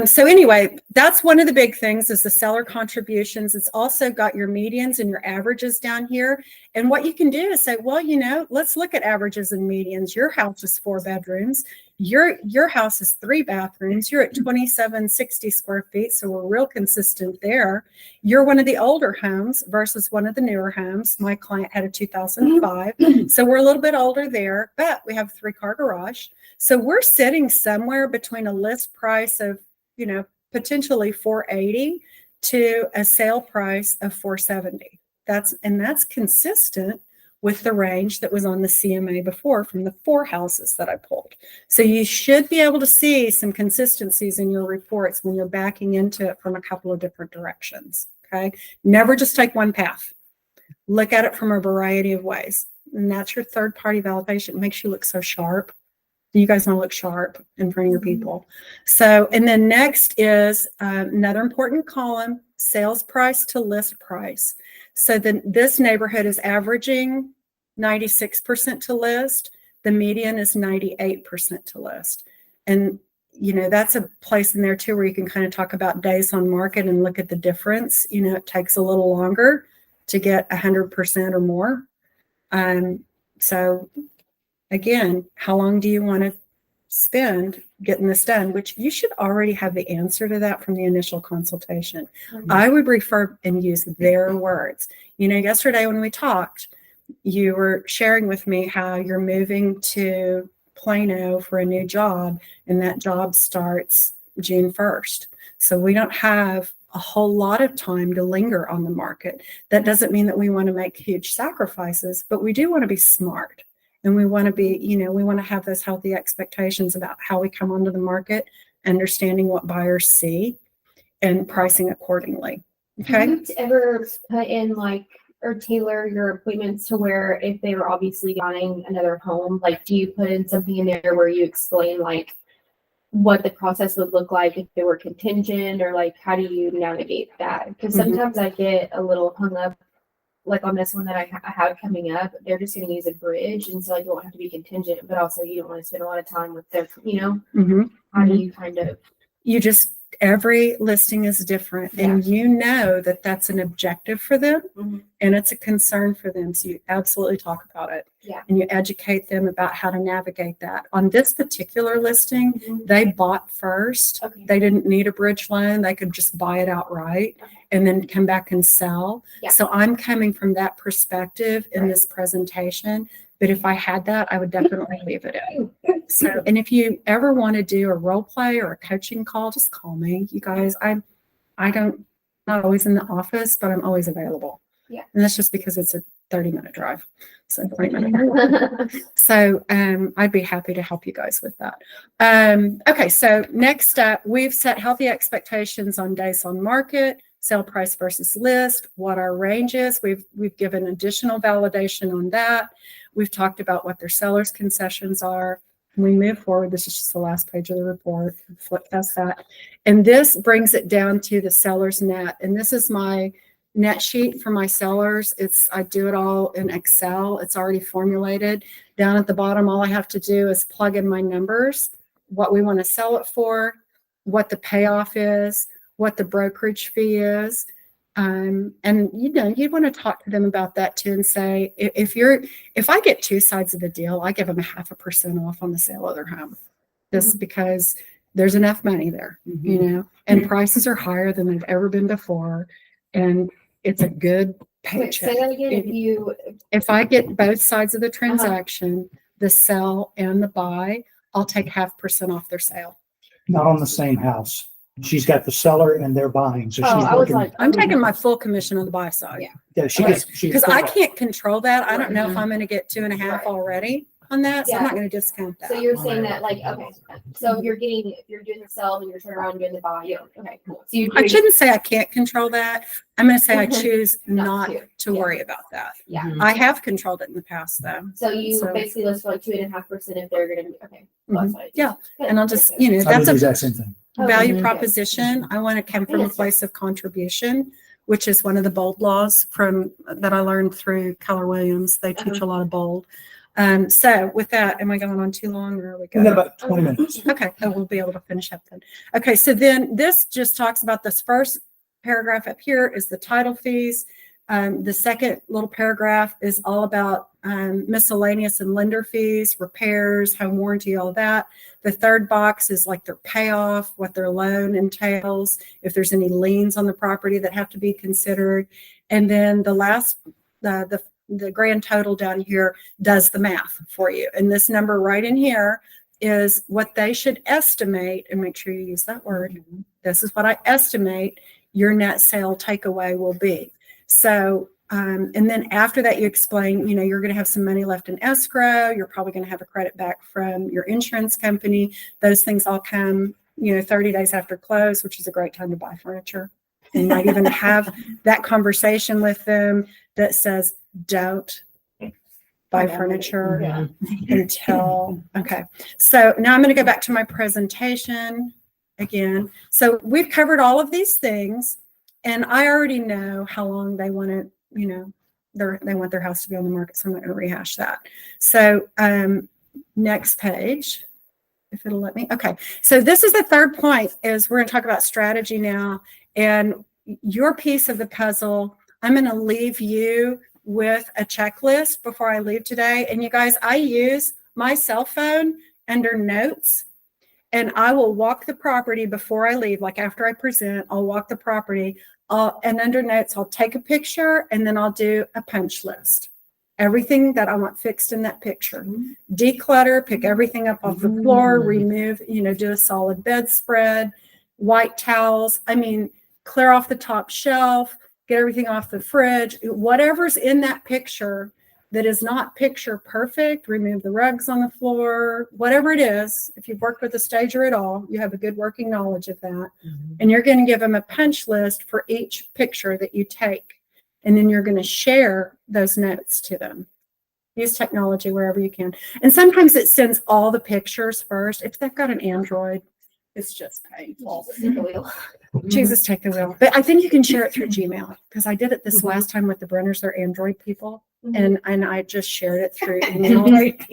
So anyway, that's one of the big things is the seller contributions. It's also got your medians and your averages down here. And what you can do is say, well, let's look at averages and medians. Your house is 4 bedrooms. Your house is 3 bathrooms. You're at 2760 square feet. So we're real consistent there. You're one of the older homes versus one of the newer homes. My client had a 2005. So we're a little bit older there, but we have a 3-car garage. So we're sitting somewhere between a list price of, potentially $480 to a sale price of $470. That's consistent with the range that was on the CMA before from the 4 houses that I pulled. So you should be able to see some consistencies in your reports when you're backing into it from a couple of different directions. Okay. Never just take one path. Look at it from a variety of ways. And that's your third-party validation. It makes you look so sharp. You guys want to look sharp in front of your people. So, and then next is another important column, sales price to list price. So then this neighborhood is averaging 96% to list. The median is 98% to list. And, that's a place in there too, where you can kind of talk about days on market and look at the difference. It takes a little longer to get 100% or more. So again, how long do you want to spend getting this done? Which you should already have the answer to that from the initial consultation. I would refer and use their words. Yesterday when we talked, you were sharing with me how you're moving to Plano for a new job, and that job starts June 1st. So we don't have a whole lot of time to linger on the market. That doesn't mean that we want to make huge sacrifices, but we do want to be smart. And we want to be, we want to have those healthy expectations about how we come onto the market, understanding what buyers see and pricing accordingly. Okay. Do you ever put in or tailor your appointments to where if they were obviously buying another home, do you put in something in there where you explain what the process would look like if they were contingent, or how do you navigate that? Because sometimes I get a little hung up. On this one that I have coming up, they're just going to use a bridge, and so you don't have to be contingent, but also you don't want to spend a lot of time with their, how do you kind of? Every listing is different, and that's an objective for them, and it's a concern for them. So you absolutely talk about it, and you educate them about how to navigate that. On this particular listing, they bought first. Okay. They didn't need a bridge loan. They could just buy it outright and then come back and sell. Yeah. So I'm coming from that perspective in this presentation. But if I had that, I would definitely leave it in. So, and if you ever want to do a role play or a coaching call, just call me. You guys, I'm not always in the office, but I'm always available. Yeah. And that's just because it's a 30-minute drive. So 20-minute. So I'd be happy to help you guys with that. Okay, so next up, we've set healthy expectations on days on market, sale price versus list, what our range is. We've given additional validation on that. We've talked about what their seller's concessions are. When we move forward, this is just the last page of the report. Flip past that. And this brings it down to the seller's net. And this is my net sheet for my sellers. I do it all in Excel. It's already formulated. Down at the bottom, all I have to do is plug in my numbers, what we want to sell it for, what the payoff is, what the brokerage fee is. And you'd want to talk to them about that too, and say, if I get 2 sides of the deal, I give them 0.5% off on the sale of their home, just because there's enough money there, and prices are higher than they've ever been before, and it's a good paycheck. Say that again. If I get both sides of the transaction, the sell and the buy, I'll take 0.5% off their sale. Not on the same house. She's got the seller and they're buying. So she's I was working. I'm taking my full commission on the buy side. Yeah, Because I can't control that. I don't know if I'm going to get 2.5 already on that, so I'm not going to discount that. So you're saying that okay, so if you're doing the sell and you're turning around and doing the buy, okay, cool. So I shouldn't say I can't control that. I'm going to say I choose not to worry about that. Yeah. I have controlled it in the past though. So you basically list for 2.5% if they're going to be, okay. Well, that's what I do. Yeah. Good. And I'll just, I do that's the a exact same thing. value Okay. proposition. I want to come from a place of contribution. which is one of the bold laws from that I learned through Keller Williams. They teach a lot of bold. So with that, am I going on too long or are we We got good? about 20 minutes. Okay, oh, we'll be able to finish up then. Okay, so then this just talks about this first paragraph up here is the title fees. The second little paragraph is all about miscellaneous and lender fees, repairs, home warranty, all that. The third box is like their payoff, what their loan entails, if there's any liens on the property that have to be considered. And then the last, the grand total down here does the math for you. And this number right in here is what they should estimate, and make sure you use that word. This is what I estimate your net sale takeaway will be. So, and then after that, you explain, you know, you're going to have some money left in escrow. You're probably going to have a credit back from your insurance company. Those things all come, you know, 30 days after close, which is a great time to buy furniture. You might even have that conversation with them that says, don't buy furniture until, okay. So now I'm going to go back to my presentation again. So we've covered all of these things. And I already know how long they want to, you know, they want their house to be on the market, so I'm not going to rehash that. So next page, if it'll let me. Okay, so this is the third point, is we're going to talk about strategy now. And your piece of the puzzle, I'm going to leave you with a checklist before I leave today. And you guys, I use my cell phone under notes. And I will walk the property before I leave, like after I present, I'll walk the property. And under notes, I'll take a picture and then I'll do a punch list. Everything that I want fixed in that picture. Declutter, pick everything up off the floor, remove, you know, do a solid bedspread, white towels. I mean, clear off the top shelf, get everything off the fridge. Whatever's in that picture that is not picture perfect, remove the rugs on the floor, whatever it is. If you've worked with a stager at all, you have a good working knowledge of that. And you're going to give them a punch list for each picture that you take. And then you're going to share those notes to them. Use technology wherever you can. And sometimes it sends all the pictures first. If they've got an Android, it's just painful. Jesus, take the wheel. But I think you can share it through Gmail, because I did it this last time with the Brenners. They're Android people. And I just shared it through email.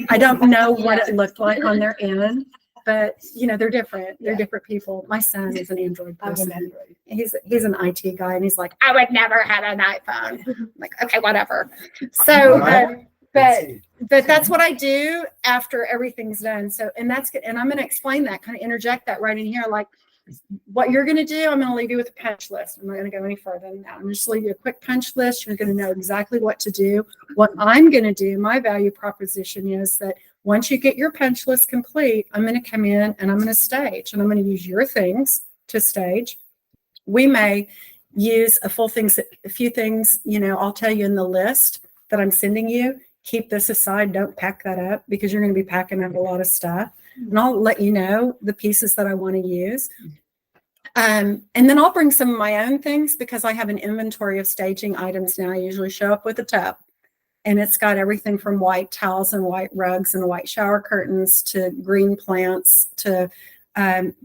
I don't know what it looked like on their end, but you know, they're different. They're different people. My son is an Android person. He's an IT guy, and he's like, I would never have an iPhone. I'm like, okay, whatever. So, but that's what I do after everything's done. So, and that's good. And I'm going to explain that, kind of interject that right in here, like what you're going to do. I'm going to leave you with a punch list. I'm not going to go any further than that. I'm just leave you a quick punch list. You're going to know exactly what to do. What I'm going to do, my value proposition is that once you get your punch list complete, I'm going to come in and I'm going to stage, and I'm going to use your things to stage. We may use a few things, you know, I'll tell you in the list that I'm sending you. Keep this aside. Don't pack that up, because you're going to be packing up a lot of stuff. And I'll let you know the pieces that I want to use. And then I'll bring some of my own things, because I have an inventory of staging items now. I usually show up with a tub, and it's got everything from white towels and white rugs and white shower curtains to green plants to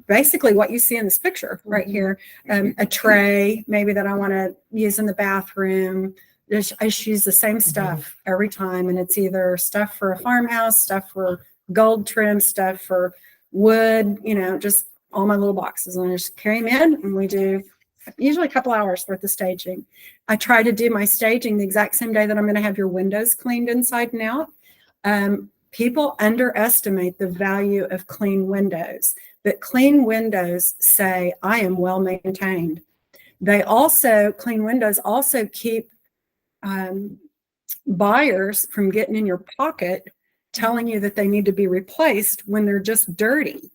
basically what you see in this picture right here. A tray maybe that I want to use in the bathroom. I just use the same stuff every time, and it's either stuff for a farmhouse, stuff for gold trim, stuff for wood, you know, just all my little boxes. And I just carry them in, and we do usually a couple hours worth of staging. I try to do my staging the exact same day that I'm going to have your windows cleaned inside and out. People underestimate the value of clean windows, but clean windows say, I am well maintained. Clean windows also keep buyers from getting in your pocket telling you that they need to be replaced when they're just dirty.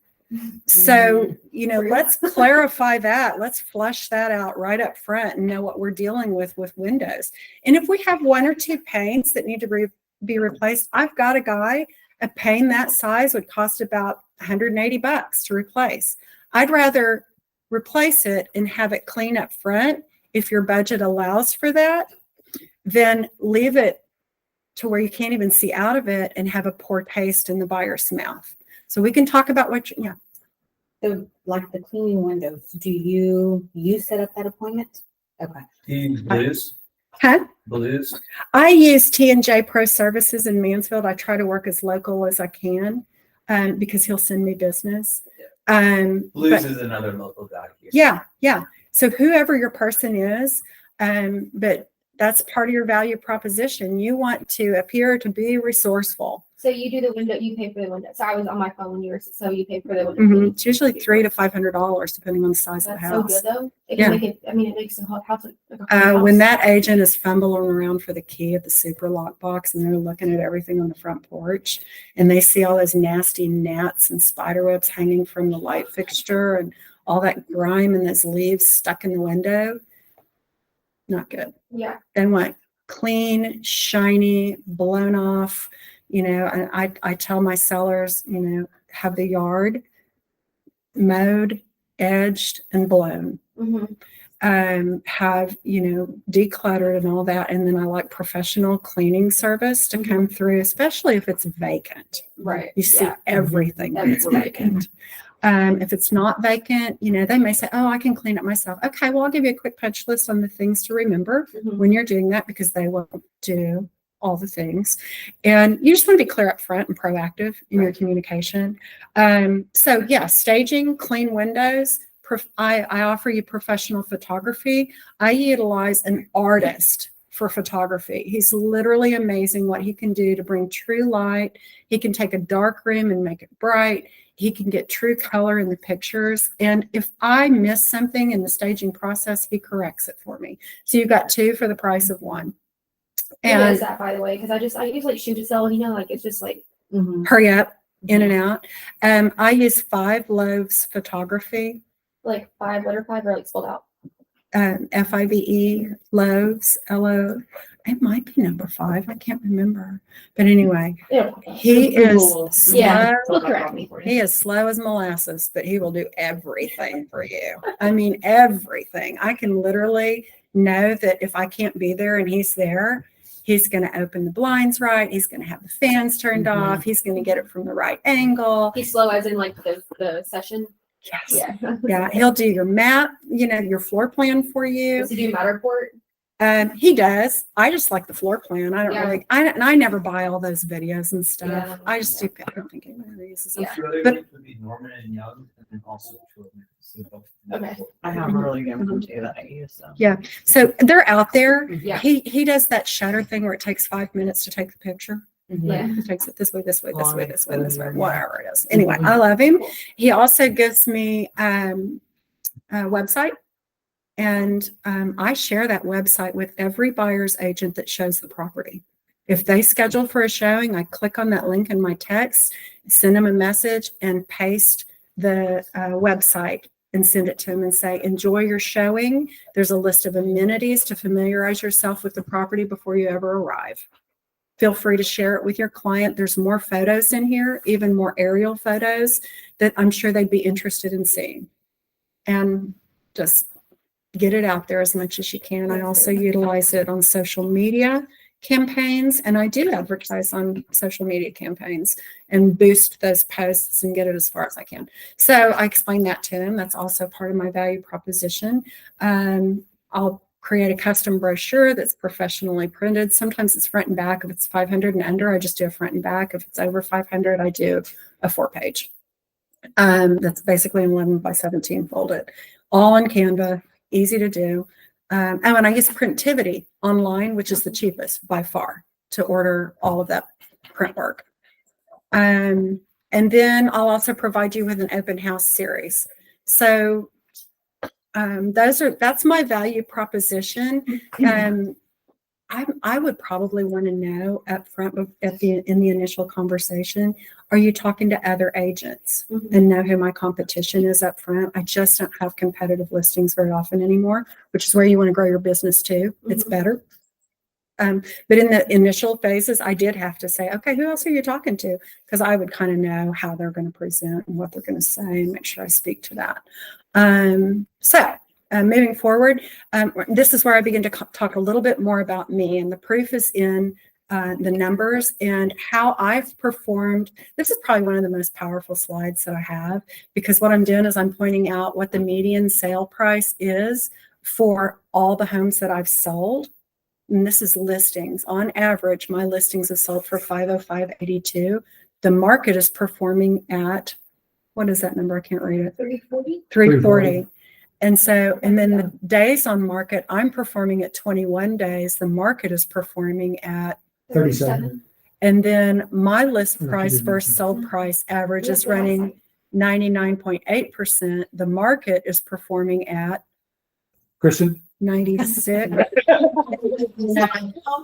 So, you know, let's clarify that. Let's flush that out right up front and know what we're dealing with windows. And if we have one or two panes that need to be replaced, I've got a guy, a pane that size would cost about $180 to replace. I'd rather replace it and have it clean up front if your budget allows for that, than leave it to where you can't even see out of it and have a poor taste in the buyer's mouth. So we can talk about yeah. So like the cleaning windows, do you set up that appointment? Okay. Do you use Blues? Huh? Blues? I use T&J Pro Services in Mansfield. I try to work as local as I can because he'll send me business. Blues But- is another local guy here. yeah, yeah. So whoever your person is, but that's part of your value proposition. You want to appear to be resourceful. So you do the window, you pay for the window. So I was on my phone when you were, so you pay for the window. Mhm. It's usually $300 to $500, depending on the size of the That's so house. good though. It Yeah. can make it, I mean, it makes the whole house like a whole When house. that agent is fumbling around for the key at the super lock box and they're looking at everything on the front porch and they see all those nasty gnats and spider webs hanging from the light fixture and all that grime and those leaves stuck in the window, not good. Yeah. They want clean, shiny, blown off, and I tell my sellers, have the yard mowed, edged, and blown. Mhm. Have decluttered and all that, and then I like professional cleaning service to come through, especially if it's vacant. Right. You see Yeah. everything when it's That's vacant. If it's not vacant, they may say, "Oh, I can clean it myself." Okay, well, I'll give you a quick punch list on the things to remember Mhm. when you're doing that because they won't do all the things, and you just want to be clear up front and proactive in your communication. So yeah, staging, clean windows. I offer you professional photography. I utilize an artist for photography. He's literally amazing what he can do to bring true light. He can take a dark room and make it bright. He can get true color in the pictures. And if I miss something in the staging process, he corrects it for me. So you've got two for the price of one. Who does And that, by the way? Because I use like shoot to sell, like it's just like hurry up, in and out. I use 5 Loaves Photography. 5 or like spelled out. FIVE Loaves, LO. It might be number 5. I can't remember. But anyway, Yeah. he is Yeah. slow. He'll correct me for He you. is slow as molasses, but he will do everything for you. I mean, everything. I can literally know that if I can't be there and he's there, he's going to open the blinds right. He's going to have the fans turned off. He's going to get it from the right angle. He's slow as in like the session. Yes. Yeah. Yeah. He'll do your map, your floor plan for you. Does he do Matterport? He does. I just like the floor plan. I don't Yeah. really, I never buy all those videos and stuff. Yeah. I just do, I don't think anybody uses them. Yeah. Two other But- names would be Norman and Young, and then also children. Okay. I have really good one too that I use. So. So they're out there. Yeah. He does that shutter thing where it takes 5 minutes to take the picture. Yeah. He takes it this way, this way, this way, this way, this way, Yeah. whatever it is. Anyway, I love him. He also gives me a website. And I share that website with every buyer's agent that shows the property. If they schedule for a showing, I click on that link in my text, send them a message, and paste the website and send it to them and say, enjoy your showing. There's a list of amenities to familiarize yourself with the property before you ever arrive. Feel free to share it with your client. There's more photos in here, even more aerial photos that I'm sure they'd be interested in seeing. And just get it out there as much as you can. I also utilize it on social media campaigns, and I do advertise on social media campaigns and boost those posts and get it as far as I can. So I explain that to them. That's also part of my value proposition. I'll create a custom brochure that's professionally printed. Sometimes it's front and back. If it's 500 and under, I just do a front and back. If it's over 500, I do a 4-page. That's basically an 11 by 17 folded, all in Canva, easy to do. And when I use Printivity online, which is the cheapest by far to order all of that print work. And then I'll also provide you with an open house series. So that's my value proposition. I would probably want to know up front in the initial conversation, are you talking to other agents and know who my competition is up front? I just don't have competitive listings very often anymore, which is where you want to grow your business too. It's better. But in the initial phases, I did have to say, okay, who else are you talking to? Because I would kind of know how they're going to present and what they're going to say and make sure I speak to that. Moving forward, this is where I begin to talk a little bit more about me, and the proof is in the numbers and how I've performed. This is probably one of the most powerful slides that I have, because what I'm doing is I'm pointing out what the median sale price is for all the homes that I've sold, and this is listings, on average, my listings have sold for 505.82. The market is performing at, what is that number? I can't read it. 340. 340. And so, and then the days on market, I'm performing at 21 days. The market is performing at 37. And then my list Like you price did versus mention. sold price average is That's what I running 99.8%. The market is performing at Kristen? 96.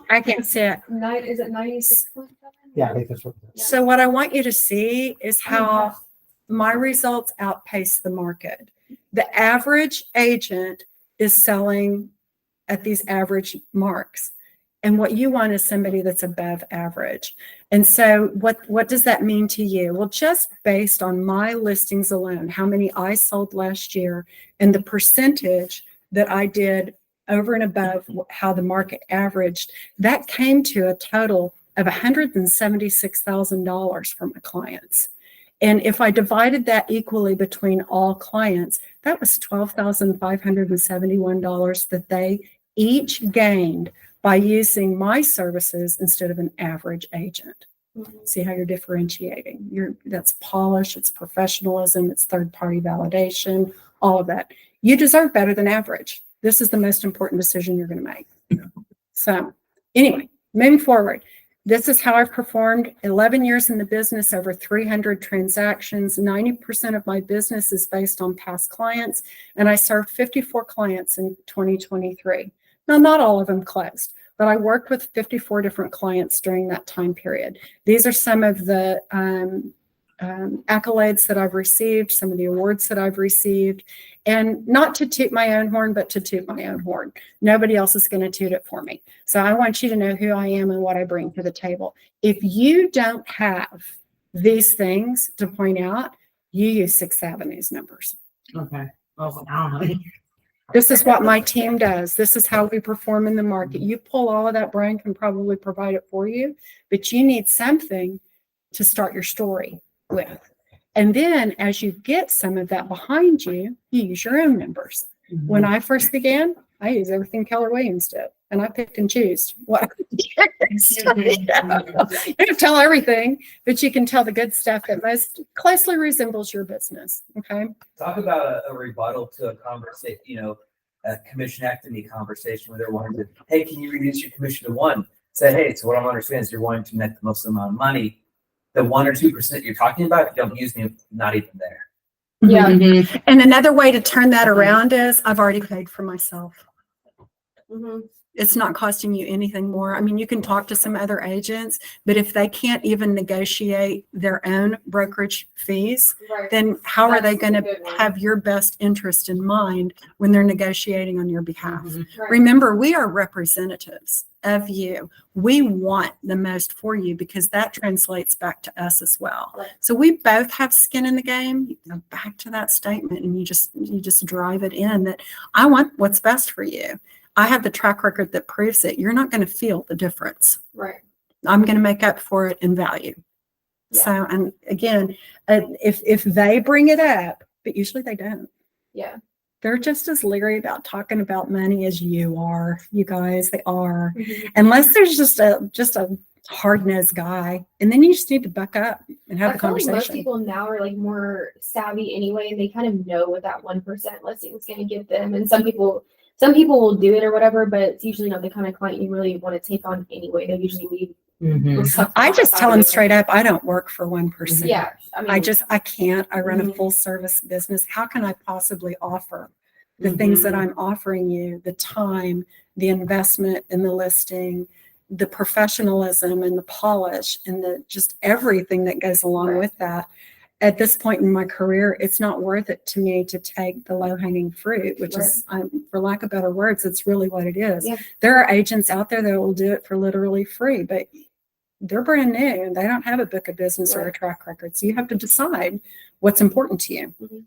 I can't see it. Is it 96.7? Yeah, I think that's what. it is. So what I want you to see is how my results outpace the market. The average agent is selling at these average marks. And what you want is somebody that's above average. And so what does that mean to you? Well, just based on my listings alone, how many I sold last year and the percentage that I did over and above how the market averaged, that came to a total of $176,000 for my clients. And if I divided that equally between all clients, that was $12,571 that they each gained by using my services instead of an average agent. See how you're differentiating. That's polish, it's professionalism, it's third-party validation, all of that. You deserve better than average. This is the most important decision you're going to make. So anyway, moving forward, this is how I've performed. 11 years in the business, over 300 transactions. 90% of my business is based on past clients, and I served 54 clients in 2023. Now, not all of them closed, but I worked with 54 different clients during that time period. These are some of the accolades that I've received, some of the awards that I've received, and not to toot my own horn, but to toot my own horn. Nobody else is going to toot it for me. So I want you to know who I am and what I bring to the table. If you don't have these things to point out, you use 6th Avenue's numbers. Okay. Oh, wow. This is what my team does. This is how we perform in the market. You pull all of that, Brian can probably provide it for you, but you need something to start your story with. And then as you get some of that behind you, you use your own numbers. When I first began, I used everything Keller Williams did, and I picked and chose what I used. You don't tell everything, but you can tell the good stuff that most closely resembles your business. Okay. Talk about a rebuttal to a conversation, a commission activity conversation where they're wanting to, hey, can you reduce your commission to 1? Say, hey, so what I'm understanding is you're wanting to make the most amount of money. The 1 or 2% you're talking about, if you don't use me, not even there. Yeah. And another way to turn that around is I've already paid for myself. It's not costing you anything more. I mean, you can talk to some other agents, but if they can't even negotiate their own brokerage fees, Right. then how are they That's going a to good one. have your best interest in mind when they're negotiating on your behalf? Right. Remember, we are representatives of you. We want the most for you because that translates back to us as well. Right. So we both have skin in the game. You go back to that statement and you just drive it in that I want what's best for you. I have the track record that proves it. You're not going to feel the difference. Right. I'm going to make up for it in value. Yeah. So, and again, if they bring it up, but usually they don't. Yeah. They're just as leery about talking about money as you are. You guys, they are. Mhm. Unless there's just a hard-nosed guy, and then you just need to buck up and have I the feel like most conversation. people now are like more savvy anyway, and they kind of know what that 1% listing is going to give them. And some people will do it or whatever, but it's usually not the kind of client you really want to take on anyway. They usually need. I just tell them straight up, I don't work for 1%. Yeah. I mean, I can't. I run a Mhm. full service business. How can I possibly offer the things that I'm offering you, the time, the investment in the listing, the professionalism and the polish and the just everything that goes along Right. with that? At this point in my career, it's not worth it to me to take the low-hanging fruit, which is, for lack of better words, it's really what it is. Yeah. There are agents out there that will do it for literally free, but they're brand new and they don't have a book of business or a Right. track record. So you have to decide what's important to you. Mhm.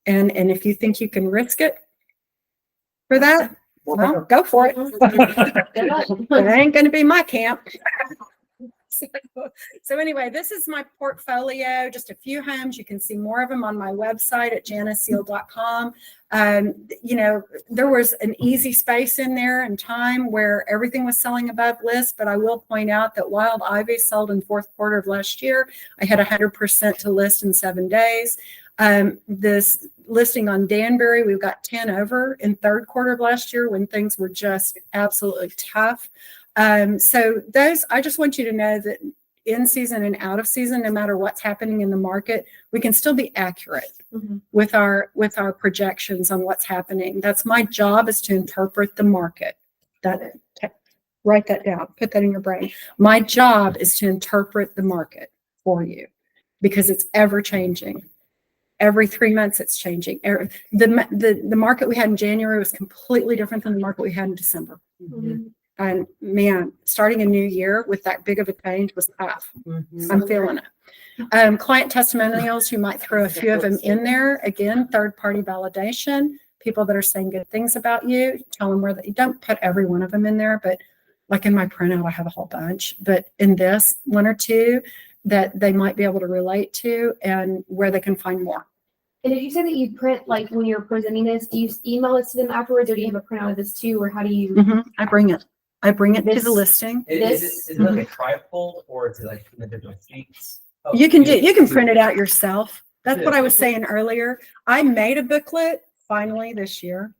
And if you think you can risk it for that, well, go for it. Mhm. It ain't going to be my camp. So anyway, this is my portfolio, just a few homes. You can see more of them on my website at jannaseal.com. You know, there was an easy space in there and time where everything was selling above list, but I will point out that Wild Ivy sold in fourth quarter of last year. I had 100% to list in 7 days. This listing on Danbury, we've got 10 over in third quarter of last year when things were just absolutely tough. So those, I just want you to know that in season and out of season, no matter what's happening in the market, we can still be accurate with our projections on what's happening. That's my job, is to interpret the market. Write that down, put that in your brain. My job is to interpret the market for you because it's ever changing. Every 3 months it's changing. The market we had in January was completely different than the market we had in December. And man, starting a new year with that big of a change was tough. I'm feeling it. Client testimonials, you might throw a few of them in there. Again, third-party validation, people that are saying good things about you, tell them where you don't put every one of them in there, but like in my printout, I have a whole bunch. But in this, 1 or 2 that they might be able to relate to and where they can find more. And did you say that you print, like when you're presenting this, do you email it to them afterwards, or do you have a printout of this too, or how do you? I bring it to This- the listing. Is it like a trifold or is it like individual sheets? Oh, You can print it out yourself. That's what I was saying earlier. I made a booklet finally this year.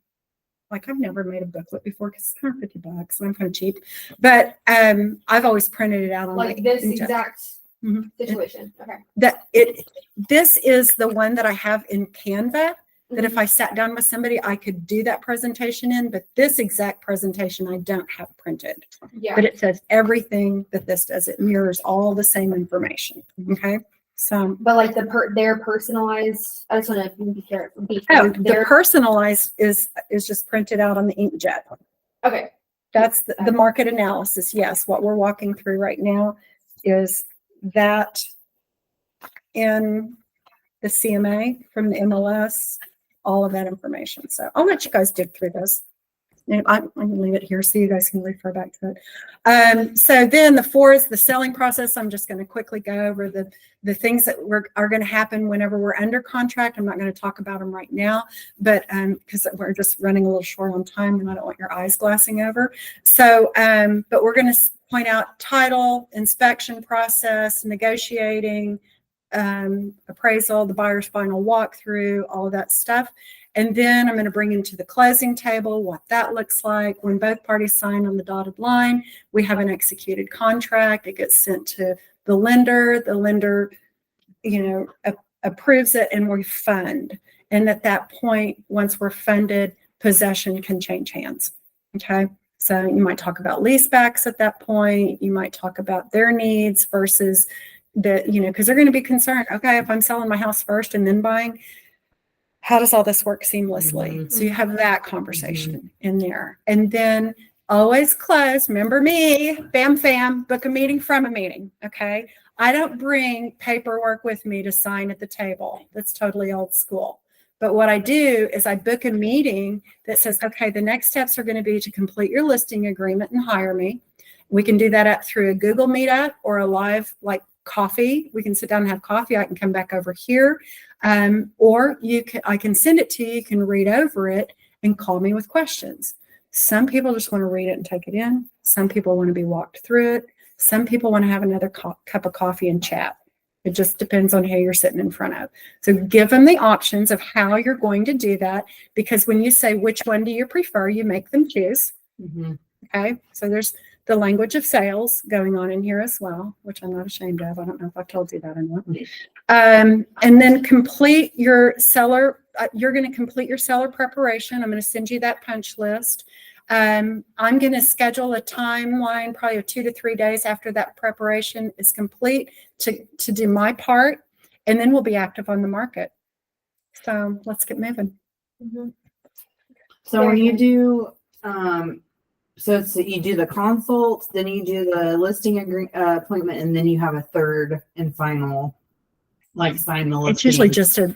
Like I've never made a booklet before because it's $150 and I'm kind of cheap. But I've always printed it out on Like this inkjet. exact Mhm. situation. Okay. This is the one that I have in Canva, that if I sat down with somebody, I could do that presentation in, but this exact presentation I don't have printed. Yeah. But it says everything that this does. It mirrors all the same information. Okay. So But like their personalized, I just want to be careful. the personalized is just printed out on the inkjet. Okay. That's the market analysis. Yes. What we're walking through right now is that in the CMA from the MLS, all of that information. So I'll let you guys dig through those. And I'm going to leave it here so you guys can refer back to it. So then the 4 is the selling process. I'm just going to quickly go over the things that are going to happen whenever we're under contract. I'm not going to talk about them right now, but because we're just running a little short on time and I don't want your eyes glassing over. So, but we're going to point out title, inspection process, negotiating, appraisal, the buyer's final walkthrough, all of that stuff. And then I'm going to bring into the closing table what that looks like. When both parties sign on the dotted line, we have an executed contract. It gets sent to the lender. The lender, approves it and we fund. And at that point, once we're funded, possession can change hands. Okay. So you might talk about lease backs at that point. You might talk about their needs versus because they're going to be concerned. Okay, if I'm selling my house first and then buying, how does all this work seamlessly? So you have that conversation in there. And then always close. Remember me, fam, book a meeting from a meeting. Okay. I don't bring paperwork with me to sign at the table. That's totally old school. But what I do is I book a meeting that says, okay, the next steps are going to be to complete your listing agreement and hire me. We can do that through a Google Meetup or a live coffee. We can sit down and have coffee. I can come back over here. Or I can send it to you. You can read over it and call me with questions. Some people just want to read it and take it in. Some people want to be walked through it. Some people want to have another cup of coffee and chat. It just depends on who you're sitting in front of. So give them the options of how you're going to do that, because when you say, which one do you prefer, you make them choose. Okay. So there's the language of sales going on in here as well, which I'm not ashamed of. I don't know if I've told you that or not. And then complete your seller. You're going to complete your seller preparation. I'm going to send you that punch list. I'm going to schedule a timeline, probably 2 to 3 days after that preparation is complete to do my part, and then we'll be active on the market. So let's get moving. So when you do, so you do the consult, then you do the listing appointment, and then you have a third and final, sign the listing. It's usually just a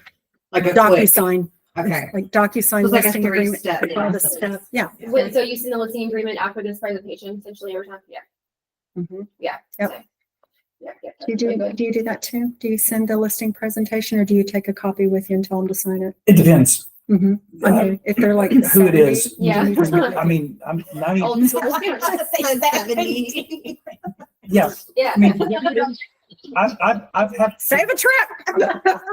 DocuSign. Okay. Like DocuSign So it's like a listing agreement. 3-step with all the stuff. Yeah. Wait, so you send the listing agreement after this presentation, essentially, or something? Yeah. Mhm. Yeah. Yep. So- Do you do that too? Do you send the listing presentation or do you take a copy with you and tell them to sign it? It depends Mm-hmm. Uh, If they're like who it is. Yeah. I mean, I'm 90, Old school. yeah, Yeah. I mean, I've had, Save a trip.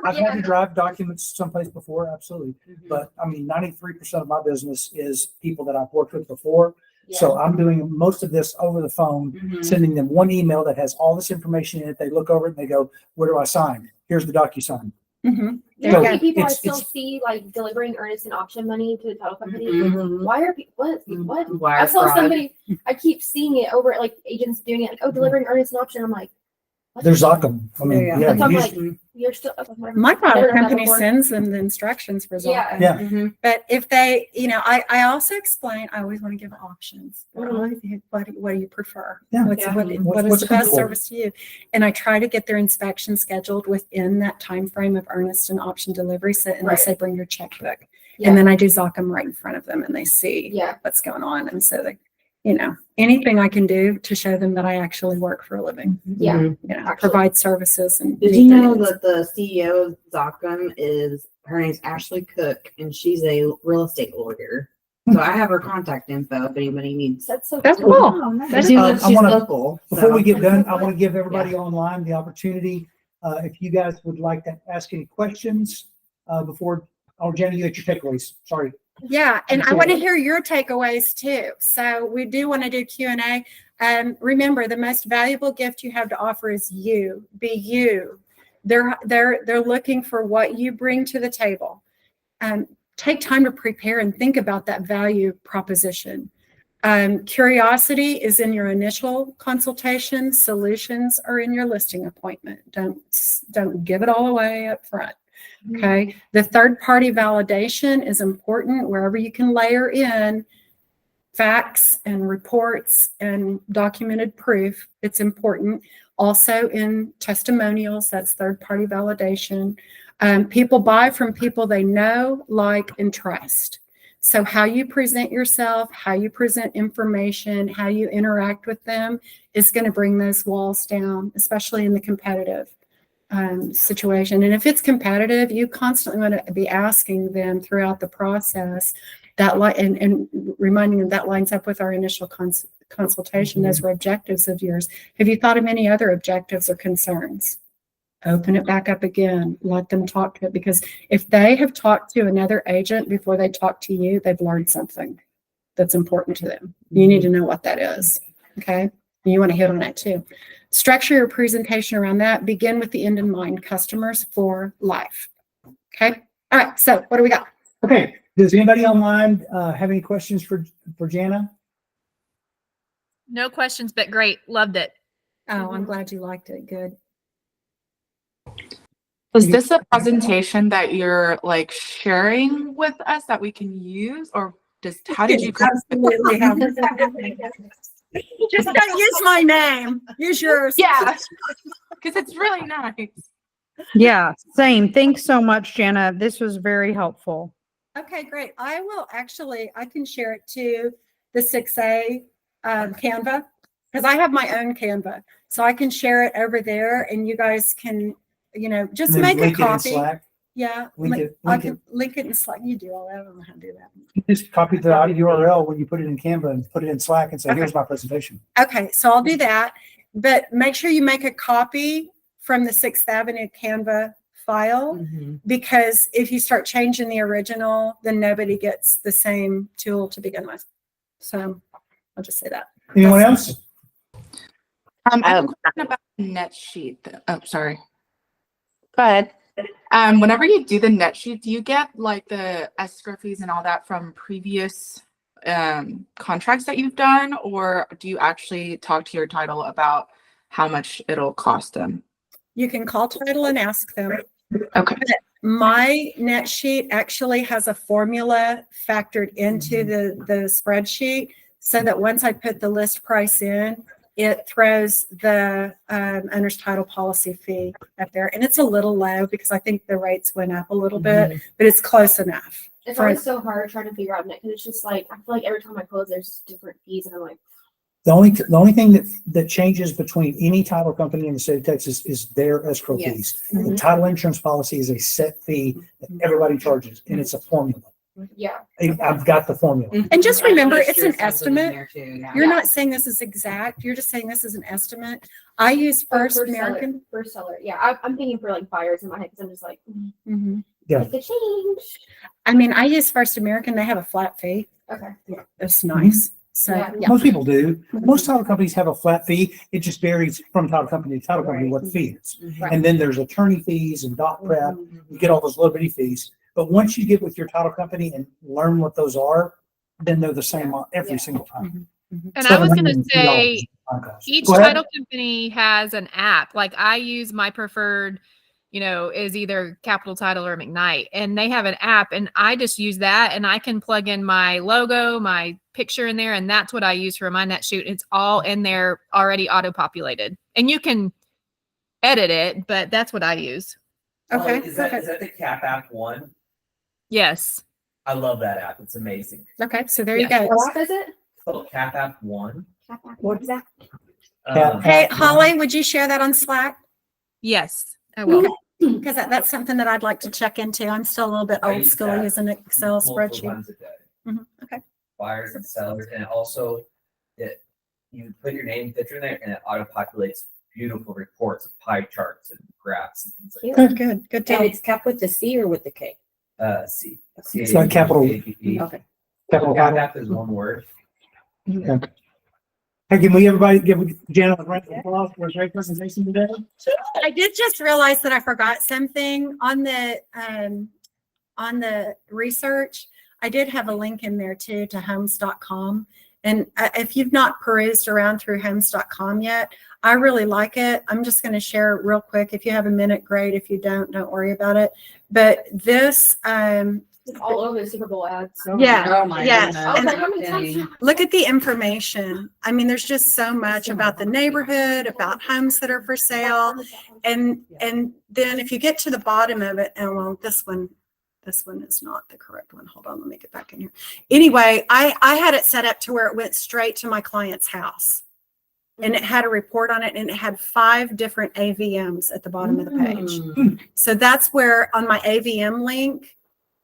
I've had to drive documents someplace before, absolutely. But I mean, 93% of my business is people that I've worked with before. So I'm doing most of this over the phone, Mhm. sending them one email that has all this information in it. They look over it and they go, where do I sign? Here's the DocuSign. Mm-hmm. There are So people I it's- still it's- see like delivering earnest and option money to the title company. Mhm. Why are people what? Wire I saw fraud. somebody. I keep seeing it over at like agents doing it. Like, oh, delivering earnest and option. I'm like, what? There's Ockham. I mean, Yeah. yeah, That's I'm you like, just- you're still. Whatever. My Never title done that company before. sends them the instructions for Yeah. Zonka. Yeah. Mhm. But if they, I also explain, I always want to give options. Mhm. What do you prefer? Yeah. What's, Yeah. what What's is the best comfortable? service to you? And I try to get their inspection scheduled within that time frame of earnest and option delivery. So, and Right. they say, bring your checkbook. Yeah. And then I do Zochem right in front of them and they see Yeah. what's going on. And so they, anything I can do to show them that I actually work for a living, Yeah. Mhm. actually Actually. provide services and. Did meet you their know needs. that the CEO of Zochem her name's Ashley Cook, and she's a real estate lawyer. So I have her contact info if anybody needs. That's so. That's cool. cool. She's, she's I wanna- local. Before we so- get done, I want to give everybody online the opportunity. If you guys would like to ask any questions before, Jenna, you get your takeaways. Sorry. Yeah, and I Okay. want to hear your takeaways too. So we do want to do Q&A. Remember, the most valuable gift you have to offer is you. Be you. They're looking for what you bring to the table. Take time to prepare and think about that value proposition. Curiosity is in your initial consultation. Solutions are in your listing appointment. Don't give it all away up front. Okay. The third party validation is important wherever you can layer in facts and reports and documented proof. It's important. Also in testimonials, that's third party validation. People buy from people they know, like, and trust. So how you present yourself, how you present information, how you interact with them is going to bring those walls down, especially in the competitive situation. And if it's competitive, you constantly want to be asking them throughout the process that and reminding them that lines up with our initial consultation. Those were objectives of yours. Have you thought of any other objectives or concerns? Open it back up again. Let them talk to it, because if they have talked to another agent before they talk to you, they've learned something that's important to them. You need to know what that is. Okay. And you want to hit on that too. Structure your presentation around that. Begin with the end in mind, customers for life. Okay. All right. So what do we got? Okay. Does anybody online have any questions for Janna? No questions, but great. Loved it. Oh, I'm glad you liked it. Good. Is this a presentation that you're like sharing with us that we can use, or just how did you? Absolutely have. Just don't use my name. Use yours. Yeah, because it's really nice. Yeah, same. Thanks so much, Janna. This was very helpful. Okay, great. I can share it to the 6A Canva, because I have my own Canva. So I can share it over there and you guys can, just And then make a link it in copy. Slack? Yeah. Link I it. can link it in Slack. You do all that. I don't know how to do that. Just copy the URL when you put it in Canva and put it in Slack and say, Okay. here's my presentation. Okay, so I'll do that. But make sure you make a copy from the 6th Avenue Canva file, Mhm. because if you start changing the original, then nobody gets the same tool to begin with. So I'll just say that. Anyone else? I have a question about the net sheet. Oh, sorry. Go ahead. Whenever you do the net sheet, do you get like the escrow fees and all that from previous contracts that you've done, or do you actually talk to your title about how much it'll cost them? You can call title and ask them. Okay. My net sheet actually has a formula factored into the spreadsheet, so that once I put the list price in, it throws the owner's title policy fee up there. And it's a little low because I think the rates went up a little bit, but it's close enough. It's For- always so hard trying to figure out net, because it's just like I feel like every time I close, there's different fees, and I'm like, The only thing that changes between any title company in the state of Texas is their escrow Yes. fees. The title insurance policy is a set fee that everybody charges, and it's a formula. Yeah. I've got the formula. And just remember, it's an There's something in estimate. there too, yeah. You're not saying this is exact. You're just saying this is an estimate. I use First First American. First seller. Yeah. I'm thinking for like buyers in my head because I'm just like, Mhm. Yeah. like the change. I mean, I use First American. They have a flat fee. Okay. It's nice. So, Yeah. yeah. Most people do. Most title companies have a flat fee. It just varies from title company to title company what the fee is. Mhm. And then there's attorney fees and doc prep. You get all those little bitty fees. But once you get with your title company and learn what those are, then they're the same on every Yeah. single time. And I was gonna $750 say, cost. each Go ahead. title company has an app. Like I use my preferred, is either Capital Title or McKnight, and they have an app, and I just use that, and I can plug in my logo, my picture in there, and that's what I use for my net shoot. It's all in there already auto populated, and you can edit it, but that's what I use. Okay. Is that Perfect. the Cap App one? Yes. I love that app. It's amazing. Okay. So there you Yeah. go. What app is it? Oh, Cap App one. What is that? Um, Hey, Holly, would you share that on Slack? Yes, I will. Because that's something that I'd like to check into. I'm still a little bit I old use school that using an Excel multiple spreadsheet. times a day. Mhm. Okay. Buyers and sellers, and also you put your name, picture in there, and it auto populates beautiful reports of pie charts and graphs and things like Good, good, good And deal. it's cap with the C or with the K? that. C. It's not capital. CAPP. Okay. Capital Cap title. App is one word. Hey, can we everybody give Janna a round of applause for a great presentation today? I did just realize that I forgot something on the research. I did have a link in there too to homes.com. And if you've not perused around through homes.com yet, I really like it. I'm just going to share it real quick. If you have a minute, great. If you don't worry about it. But this, It's all over the Super Bowl ads. Yeah, Oh my yes. goodness. I was And- like, how many times? look at the information. I mean, there's just so much about the neighborhood, about homes that are for sale. And then if you get to the bottom of it, and well, this one is not the correct one. Hold on, let me get back in here. Anyway, I had it set up to where it went straight to my client's house. And it had a report on it, and it had 5 different AVMs at the bottom of the page. Mm. So that's where on my AVM link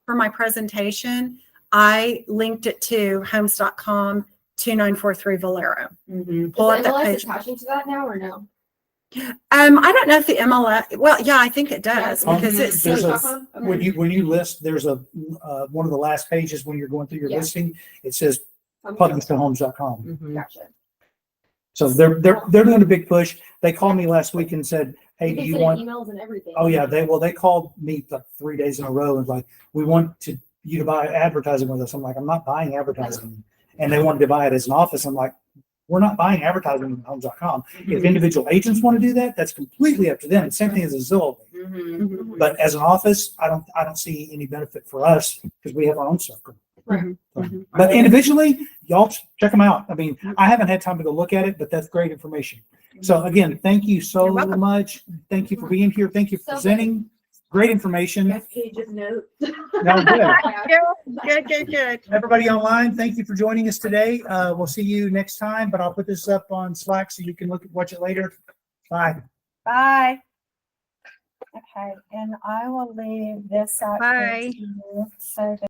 for my presentation, I linked it to homes.com 2943 Valero. Mhm. Pull Is up the that MLS page. attaching to that now or no? I don't know if the MLS, well, yeah, I think it does Yeah. because Mhm. it's, There's a- Okay. When you list, there's a one of the last pages when you're going through your Yeah. listing, it says Okay. publishtohomes.com. Mhm. Gotcha. So they're doing a big push. They called me last week and said, "Hey, You do can you send want?" emails and everything. Oh yeah, they called me like 3 days in a row and like, "We want you to buy advertising with us." I'm like, "I'm not buying advertising," and they wanted to buy it as an office. I'm like, "We're not buying advertising on homes.com. If individual agents want to do that, that's completely up to them. Same thing as a Zillow. Mhm. But as an office, I don't see any benefit for us because we have our own stuff. Right. But individually, y'all check them out. I mean, I haven't had time to go look at it, but that's great information. So again, thank you so You're welcome. much. Thank you for being here. Thank you for So presenting. Great information. Got pages notes. No, good. good. Everybody online, thank you for joining us today. We'll see you next time, but I'll put this up on Slack so you can watch it later. Bye. Bye. Okay, and I will leave this out. here Bye. to you so that